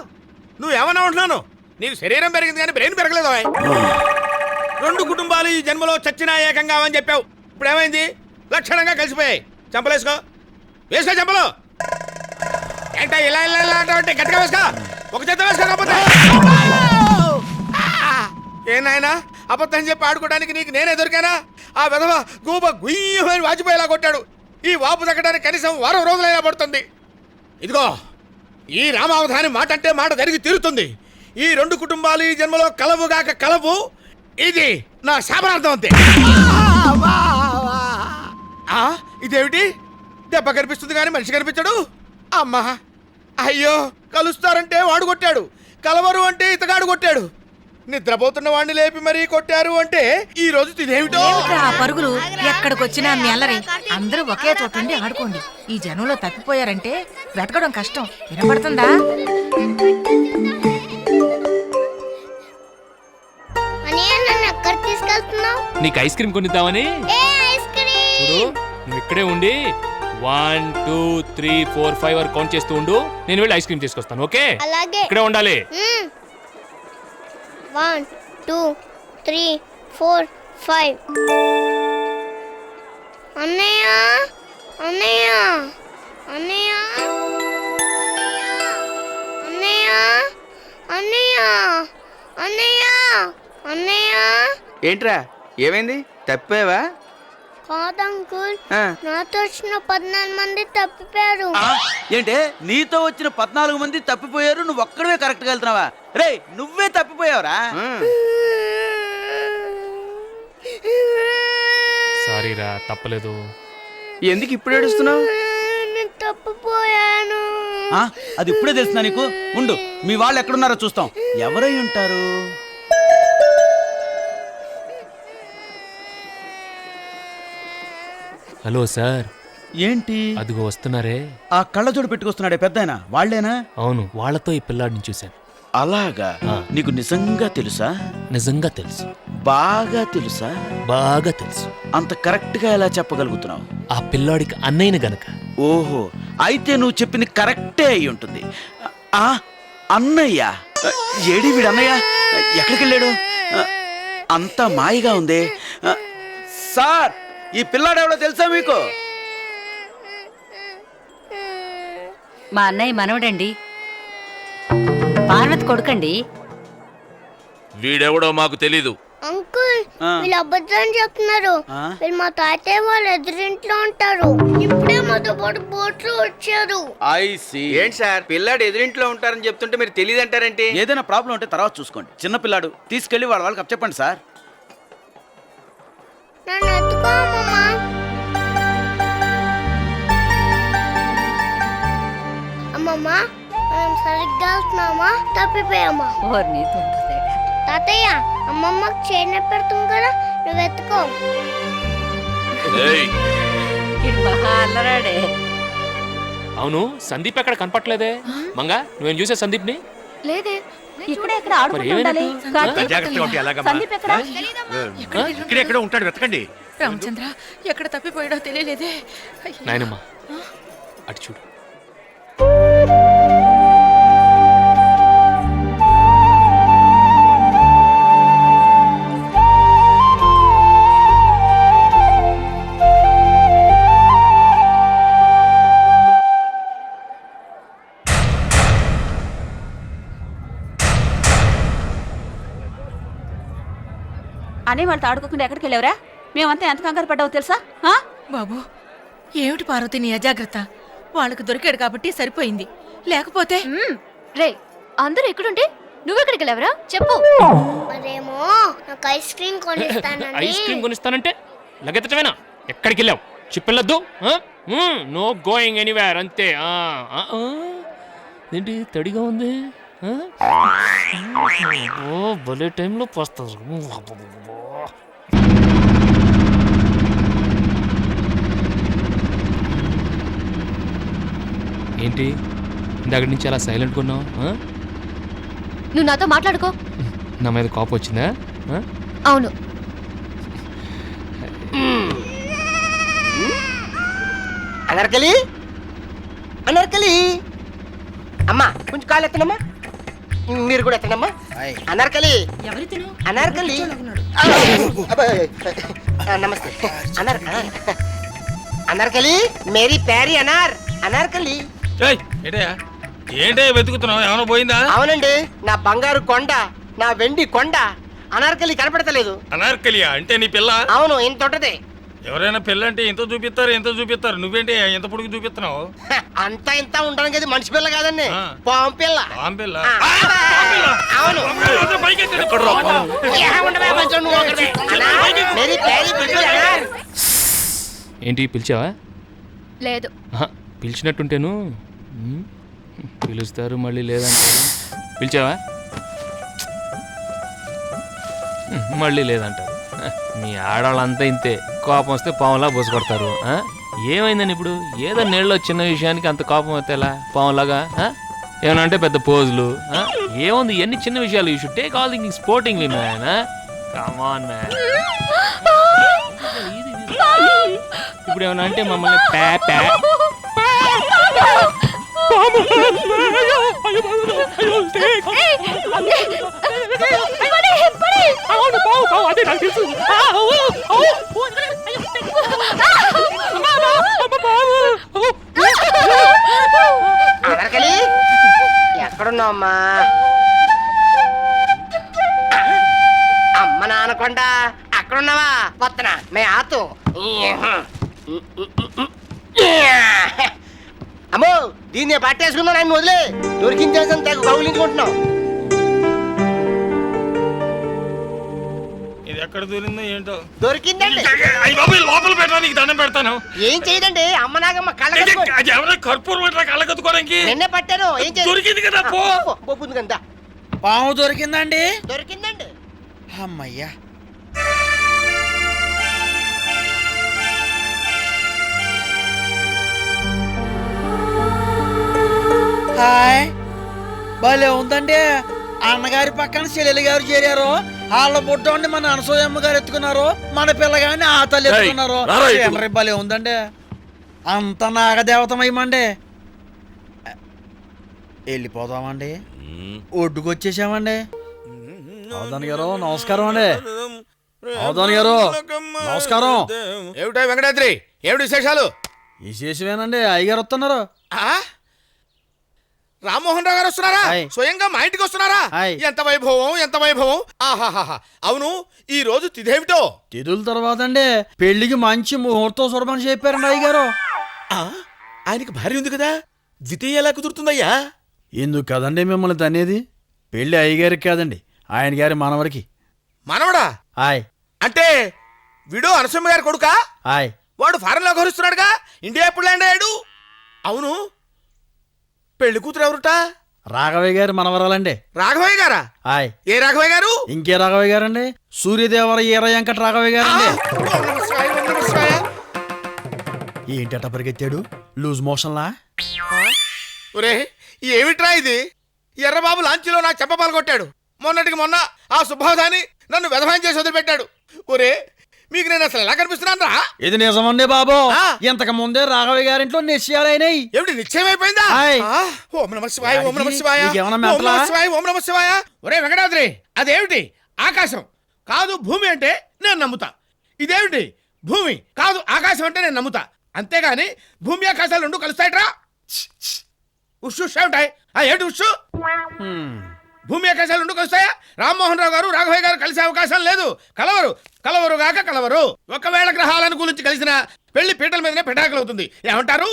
Speaker 14: నువ్వేమన్నా ఉంటున్నాను? నీకు శరీరం పెరిగింది కానీ బ్రెయిన్ పెరగలేదు. రెండు కుటుంబాలు ఈ జన్మలో చచ్చినా ఏకంగా అని చెప్పావు. ఇప్పుడు ఏమైంది? లక్షణంగా కలిసిపోయాయి. చంపలేసుకో, వేసుకో చంపలు. ఏంటో ఇలా ఇలా ఇలా అంటే గట్టిగా వేసుకో. ఒక చేత వేసుకోకపోతే ఏ నాయనా, అబద్ధం చెప్పి ఆడుకోవడానికి నీకు నేనే దొరికానా? ఆ విధవ గూబ గుయ్యమని వాచిపోయేలా కొట్టాడు. ఈ వాపు తగ్గడానికి కనీసం వారం రోజులైనా పడుతుంది. ఇదిగో, ఈ రామావధాని మాట అంటే మాట జరిగి తీరుతుంది. ఈ రెండు కుటుంబాలు ఈ జన్మలో కలవుగాక కలవు. ఇది నా శాపనార్థం అంతే. ఇదేమిటి? దెబ్బ కనిపిస్తుంది కానీ మనిషి కనిపించడు. అమ్మా, అయ్యో, కలుస్తారంటే వాడు కొట్టాడు, కలవరు అంటే ఇతగాడు కొట్టాడు. నిద్రపోతున్న వాడిని లేపి మరీ కొట్టారు అంటే ఈ రోజు ఇదేమిటో.
Speaker 9: ఆ పరుగులు ఎక్కడికొచ్చినా మీ అల్లరి. అందరూ ఒకే చోట ఉండి ఆడుకోండి. ఈ జనంలో తప్పిపోయారంటే వెతకడం కష్టం. వినపడుతుందా?
Speaker 4: నీకు ఐస్ క్రీమ్ కొనిద్దామని. చూడు, నువ్వు ఇక్కడే ఉండి 1 2 3 4 5 వరకు కౌంట్ చేస్తూ ఉండు. నేను వెళ్ళి ఐస్ క్రీమ్ తీసుకొస్తాను. ఓకే, ఇక్కడే ఉండాలి.
Speaker 5: 1 2 3 4 5. అన్నయ్య అన్నయ్య అన్నయ్య అన్నయ్య అన్నయ్య అన్నయ్య అన్నయ్య.
Speaker 17: ఏంట్రా, ఏమైంది? తప్పేవా?
Speaker 5: కాదంకుల్, నాతో వచ్చిన 14 మంది తప్పిపోయారు.
Speaker 17: ఏంటే, నీతో వచ్చిన 14 మంది తప్పిపోయారు, నువ్వు ఒక్కడవే కరెక్ట్గా వెళ్తున్నావా? రే, నువ్వే తప్పిపోయావురా.
Speaker 4: సారీ రా, తప్పలేదు.
Speaker 17: ఎందుకు ఇప్పుడు ఏడుస్తున్నావు?
Speaker 5: తప్పిపోయాను.
Speaker 17: అది ఇప్పుడే తెలుస్తున్నా నీకు? ఉండు, మీ వాళ్ళు ఎక్కడున్నారో చూస్తాం. ఎవరై ఉంటారు?
Speaker 4: Hello sir.
Speaker 17: ఏంటి?
Speaker 4: అదిగో వస్తున్నారే.
Speaker 17: ఆ కళ్ళజోడు పెట్టుకొస్తున్నాడే పెద్దాయన, వాళ్ళేనా?
Speaker 4: అవును, వాళ్ళతో ఈ పిల్లాడిని చూశాను.
Speaker 17: అలాగా? నీకు నిజంగా తెలుసా?
Speaker 4: నిజంగా తెలుసు.
Speaker 17: బాగా తెలుసా?
Speaker 4: బాగా తెలుసు.
Speaker 17: అంత కరెక్ట్ గా ఎలా చెప్పగలుగుతున్నావు?
Speaker 4: ఆ పిల్లాడికి అన్నయ్యని గనక.
Speaker 17: ఓహో, అయితే నువ్వు చెప్పింది కరెక్టే అయి ఉంటుంది. ఆ అన్నయ్య? ఏడి వీడు అన్నయ్య? ఎక్కడికి వెళ్ళాడు? అంతా మాయగా ఉంది. సార్, ఈ పిల్లాడు ఎవడో తెలుసా మీకు?
Speaker 8: మా అన్నయ్య మనవడండి, పార్వతి కొడుకండి.
Speaker 13: వీడెవడో మాకు తెలీదు.
Speaker 5: అంకుల్, వీళ్ళు అబద్ధం చెప్తున్నారు. వీళ్ళు మా తాతయ్య వాళ్ళ ఎదురింట్లో ఉంటారు. ఇప్పుడే మాతో పాటు బోట్లో వచ్చారు.
Speaker 17: ఏంటి సార్, పిల్లాడు ఎదురింట్లో ఉంటారని చెప్తుంటే మీరు తెలియదంటారంటే? ఏదైనా ప్రాబ్లం ఉంటే తర్వాత చూసుకోండి. చిన్న పిల్లాడు, తీసుకెళ్లి వాళ్ళకి చెప్పండి సార్.
Speaker 5: నన్ను ఎత్తుకో అమ్మమ్మ. అమ్మమ్మ, మనం సరిగ్గా వెళ్తున్నామా తప్పిపోయామా? తాతయ్య, అమ్మమ్మకి చేన పెడుతుంది కదా, నువ్వు ఎత్తుకో.
Speaker 4: అవును, సందీప్ ఎక్కడ కనపట్లేదే? మంగా, నువ్వేం చూసే సందీప్ ని?
Speaker 3: లేదే.
Speaker 8: ఇక్కడే ఎక్కడ ఆడుకుంటుండాలి.
Speaker 11: ఇక్కడెక్కడ ఉంటాడు, వెతకండి.
Speaker 9: రామచంద్ర ఎక్కడ తప్పిపోయాడో తెలియలేదే.
Speaker 4: నాయనమ్మా, అటు చూడు.
Speaker 7: అనే వాళ్ళతో ఆడుకోకుండా ఎక్కడికి వెళ్ళావురా? మేమంతా ఎంత కంగారు పడ్డావో తెలుసా?
Speaker 9: బాబు, ఏమిటి పార్వతి నీ అజాగ్రత్త? వాళ్ళకు దొరికాడు కాబట్టి సరిపోయింది, లేకపోతే.
Speaker 3: రే, అందరూ ఎక్కడుంటే నువ్వెక్కడికి వెళ్ళావరా? చెప్పు.
Speaker 5: మరేమో నాకు ఐస్ క్రీమ్ కొనిస్తానండి.
Speaker 4: ఐస్ క్రీమ్ కొనిస్తానంటే లగెత్తటమేనా? ఎక్కడికి వెళ్ళావు? చెప్పెళ్ళొద్దు. నో గోయింగ్ ఎనీవేర్, అంతే. ఏంటి తడిగా ఉంది? భలే టైంలో పోస్తారు. ఏంటి ఇందాక నుంచి అలా సైలెంట్గా ఉన్నావు?
Speaker 3: నువ్వు నాతో మాట్లాడుకో.
Speaker 4: నా మీద కోపం వచ్చిందా?
Speaker 3: అవును.
Speaker 18: అనర్కలి, అనర్కలి, అమ్మా కొంచెం కాలు ఎత్తనమ్మా. మీరు కూడా ఎత్తనమ్మా. అనార్కలి అనార్కలి నమస్తే అనార్కలి మేరీ ప్యారీ అనార్కలి.
Speaker 15: ఏంటే వెతుకుతున్నావు? ఏమైనా పోయిందా?
Speaker 18: అవునండి, నా బంగారు కొండ, నా వెండి కొండ అనార్కలి కనపడతలేదు.
Speaker 15: అనార్కలియా అంటే నీ పిల్ల?
Speaker 18: అవును, ఇంత ఉంటది.
Speaker 15: ఎవరైనా పిల్ల అంటే ఎంత చూపిస్తారు నువ్వేంటి ఎంత పొడుగు చూపిస్తున్నావు?
Speaker 18: అంతా ఇంత ఉండడానికి అది మనిషి పిల్ల కాదండి, పాము పిల్ల. అవును.
Speaker 4: ఏంటి పిలిచావా?
Speaker 3: లేదు.
Speaker 4: పిలిచినట్టుంటేను పిలుస్తారు మళ్ళీ లేదంటారు. పిలిచావా? మళ్ళీ లేదంటారు. మీ ఆడవాళ్ళంతా ఇంతే, కోపం వస్తే పాములా బోసుకొడతారు. ఏమైందని ఇప్పుడు ఏదో నీళ్ళలో చిన్న విషయానికి అంత కోపం వస్తే ఎలా? పాములాగా ఏమన్నా అంటే పెద్ద పోజులు. ఏముంది, ఎన్ని చిన్న విషయాలు. You should take all things sportingly man. Come on man. ఇప్పుడు ఏమన్నా అంటే మమ్మల్ని ప్యా ప్యా
Speaker 18: అనార్కలి ఎక్కడున్నావమ్మా? అమ్మ నానకొండ అక్కడున్నావా? వత్తనా మే ఆతు. అమ్మో, దీన్ని పట్టేసుకున్నా నన్ను వదిలే. దొరికించేసాను, తెగ కౌలించుకుంటున్నావు.
Speaker 15: ఇది ఎక్కడ దూరిందో ఏంటో.
Speaker 18: దొరికిందండి.
Speaker 15: లోపల పెట్టడానికి దండం పెడతాను.
Speaker 18: ఏం చేయదండి, అమ్మ నాగమ్మ కళ్ళ
Speaker 15: కర్పూరం కళ్ళకత్తుకోవడానికి
Speaker 18: నిన్నే పట్టాను. ఏం చేయ
Speaker 15: దొరికింది కదా.
Speaker 18: పోతుంది కదా.
Speaker 6: పాము దొరికిందండి.
Speaker 18: దొరికిందండి.
Speaker 6: అమ్మయ్యా. హాయ్, భలే ఉందండి. అన్నగారి పక్కన చెల్లెలు గారు చేరారు. వాళ్ళ బుడ్డోండి మన అనసూయమ్మ గారు ఎత్తుకున్నారు, మన పిల్లగాని ఆ తల్లి ఎత్తుకున్నారు. భలే ఉందండి. అంత నాగదేవతమయ్యమండి. వెళ్ళిపోదామండి, ఒడ్డుకొచ్చేసామండి.
Speaker 15: అవధాని గారు నమస్కారం అండి. అవధాని గారు నమస్కారం.
Speaker 14: ఏమిటా వెంకటాద్రి, ఏమిటి విశేషాలు?
Speaker 15: విశేషమేనండి, అయ్యగారు వస్తున్నారు.
Speaker 14: రామ్మోహన్ రావు గారు వస్తున్నారా? స్వయంగా మా ఇంటికి వస్తున్నారా? ఎంత వైభవం, ఎంత వైభవం. ఆహాహా. అవును, ఈ రోజు తిథేమిటో?
Speaker 15: తిథుల తర్వాత అండి పెళ్లికి మంచి ముహూర్తం చూడమని చెప్పారండి అయ్యగారు.
Speaker 14: ఆయనకి భార్య ఉంది కదా, ద్వితీయ ఎలా కుదురుతుందయ్యా?
Speaker 15: ఎందుకు కదండి మిమ్మల్ని తనేది? పెళ్లి అయ్యగారికి కాదండి, ఆయన గారి మనవడికి.
Speaker 14: మనవడా?
Speaker 15: ఆయ్.
Speaker 14: అంటే వీడు అనసమ్మ గారి కొడుకా?
Speaker 15: ఆయ్.
Speaker 14: వాడు ఫారెన్ లో గౌరవిస్తున్నాడుగా, ఇండియా ఎప్పుడు ల్యాండ్ అయ్యాడు? అవును, పెళ్లి కూతురు ఎవరుట?
Speaker 15: రాఘవయ్య గారి మనవరాలండి.
Speaker 14: రాఘవయ్య గారా?
Speaker 15: ఆయ్.
Speaker 14: ఏ రాఘవయ్య గారు?
Speaker 15: ఇంకే రాఘవయ్య గారండి, సూర్యదేవర ఈర వెంకట రాఘవయ్య గారండి. ఏంటట పరిగెత్తాడు, లూజ్ మోషన్లా?
Speaker 14: ఒరే, ఏమిట్రా ఇది? ఎర్రబాబు లాంచీలో నాకు చెప్పపాలు కొట్టాడు. మొన్నటికి మొన్న ఆ సుబ్బాదాన్ని నన్ను వెధవాయం చేసి వదిలిపెట్టాడు. ఒరే, మీకు నేను అసలు ఎలా కనిపిస్తున్నాను రా?
Speaker 15: ఇది నిజమండి బాబు. ఇంతకు ముందే రాఘవయ్య గారింట్లో నిశ్చయాలైనాయి.
Speaker 14: ఏమిటి నిశ్చయం అయిపోయిందా? ఓం నమః శివాయ, ఓం నమః శివాయ, ఓం నమః శివాయ, ఓం నమః శివాయ. ఒరే వెంకటాద్రి, అదేమిటి ఆకాశం కాదు భూమి అంటే నేను నమ్ముతా. ఇదేమిటి భూమి కాదు ఆకాశం అంటే నేను నమ్ముతా. అంతేగాని భూమి ఆకాశాలు రెండు కలుస్తాయట్రా? ఉషు ఏమిటాయి? ఏమిటి ఉషు? భూమి ఆకాశాలు రెండు కలుస్తాయా? రామ్మోహన్ రావు గారు రాఘవయ్య గారు కలిసే అవకాశం లేదు. కలవరు గాక కలవరు. ఒకవేళ గ్రహాలను గురించి కలిసిన పెళ్లి పీటల మీదనే పెటాకులు అవుతుంది. ఏమంటారు?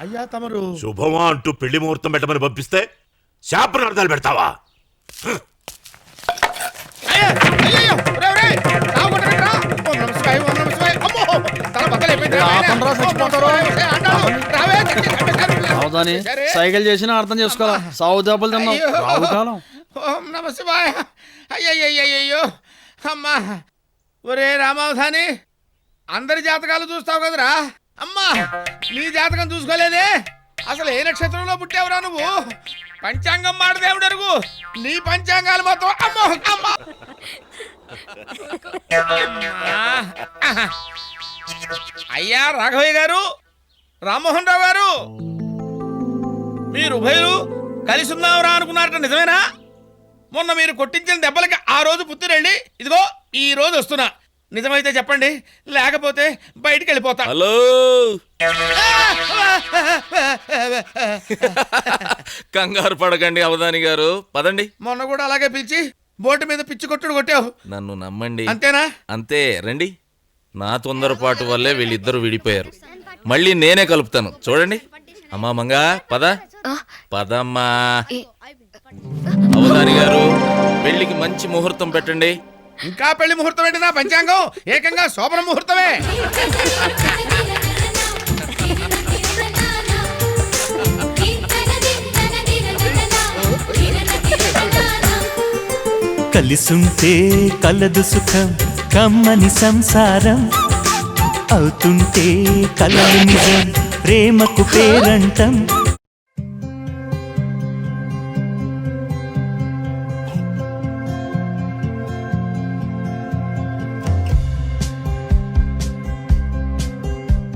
Speaker 14: అయ్యా తమరు
Speaker 16: శుభమా అంటూ పెళ్లి ముహూర్తం పెట్టమని పంపిస్తే శాపనార్థాలు పెడతావా?
Speaker 15: అవదాని సైకిల్ చేసినా అర్థం చేసుకోవాలా, సాగు దెబ్బలు తిన్నాం. రావు కాలం.
Speaker 14: ఓం నమ శివాయ. అయ్యయ్యో అమ్మా. ఒరే రామావధాని, అందరి జాతకాలు చూస్తావు కదరా? అమ్మా, నీ జాతకం చూసుకోలేదే. అసలు ఏ నక్షత్రంలో పుట్టావురా నువ్వు? పంచాంగం మాడదేవుడు అరుగు, నీ పంచాంగాలు మొత్తం అమ్మో అమ్మా. అయ్యా రాఘవయ్య గారు, రామ్మోహన్ రావు గారు, మీరు ఉభయులు కలిసి ఉందాంరా అనుకున్నారట, నిజమేనా? మొన్న మీరు కొట్టించిన దెబ్బలకి ఆ రోజు పుత్తిరెళ్ళి ఇదిగో ఈ రోజు వస్తున్నా. నిజమైతే చెప్పండి, లేకపోతే బయటికి వెళ్ళిపోతా.
Speaker 13: హలో కంగారు పడకండి అవధాని గారు, పదండి.
Speaker 14: మొన్న కూడా అలాగే పిలిచి బోటు మీద పిచ్చి కొట్టుడు కొట్టావు.
Speaker 13: నన్ను నమ్మండి.
Speaker 14: అంతేనా?
Speaker 13: అంతే, రండి. నా తొందరపాటు వల్లే వీళ్ళిద్దరూ విడిపోయారు. మళ్ళీ నేనే కలుపుతాను, చూడండి. అమ్మా మంగా, పద పదమ్మా. అవధాని గారు, పెళ్లికి మంచి ముహూర్తం పెట్టండి.
Speaker 14: ఇంకా పెళ్లి ముహూర్తం ఏంటి? నా పంచాంగం ఏకంగా శోభన ముహూర్తమే.
Speaker 19: కలిసుంటే కలదు సుఖం, కమ్మని సంసారం అవుతుంటే కలదు నిజం, ప్రేమకు పేరంటం.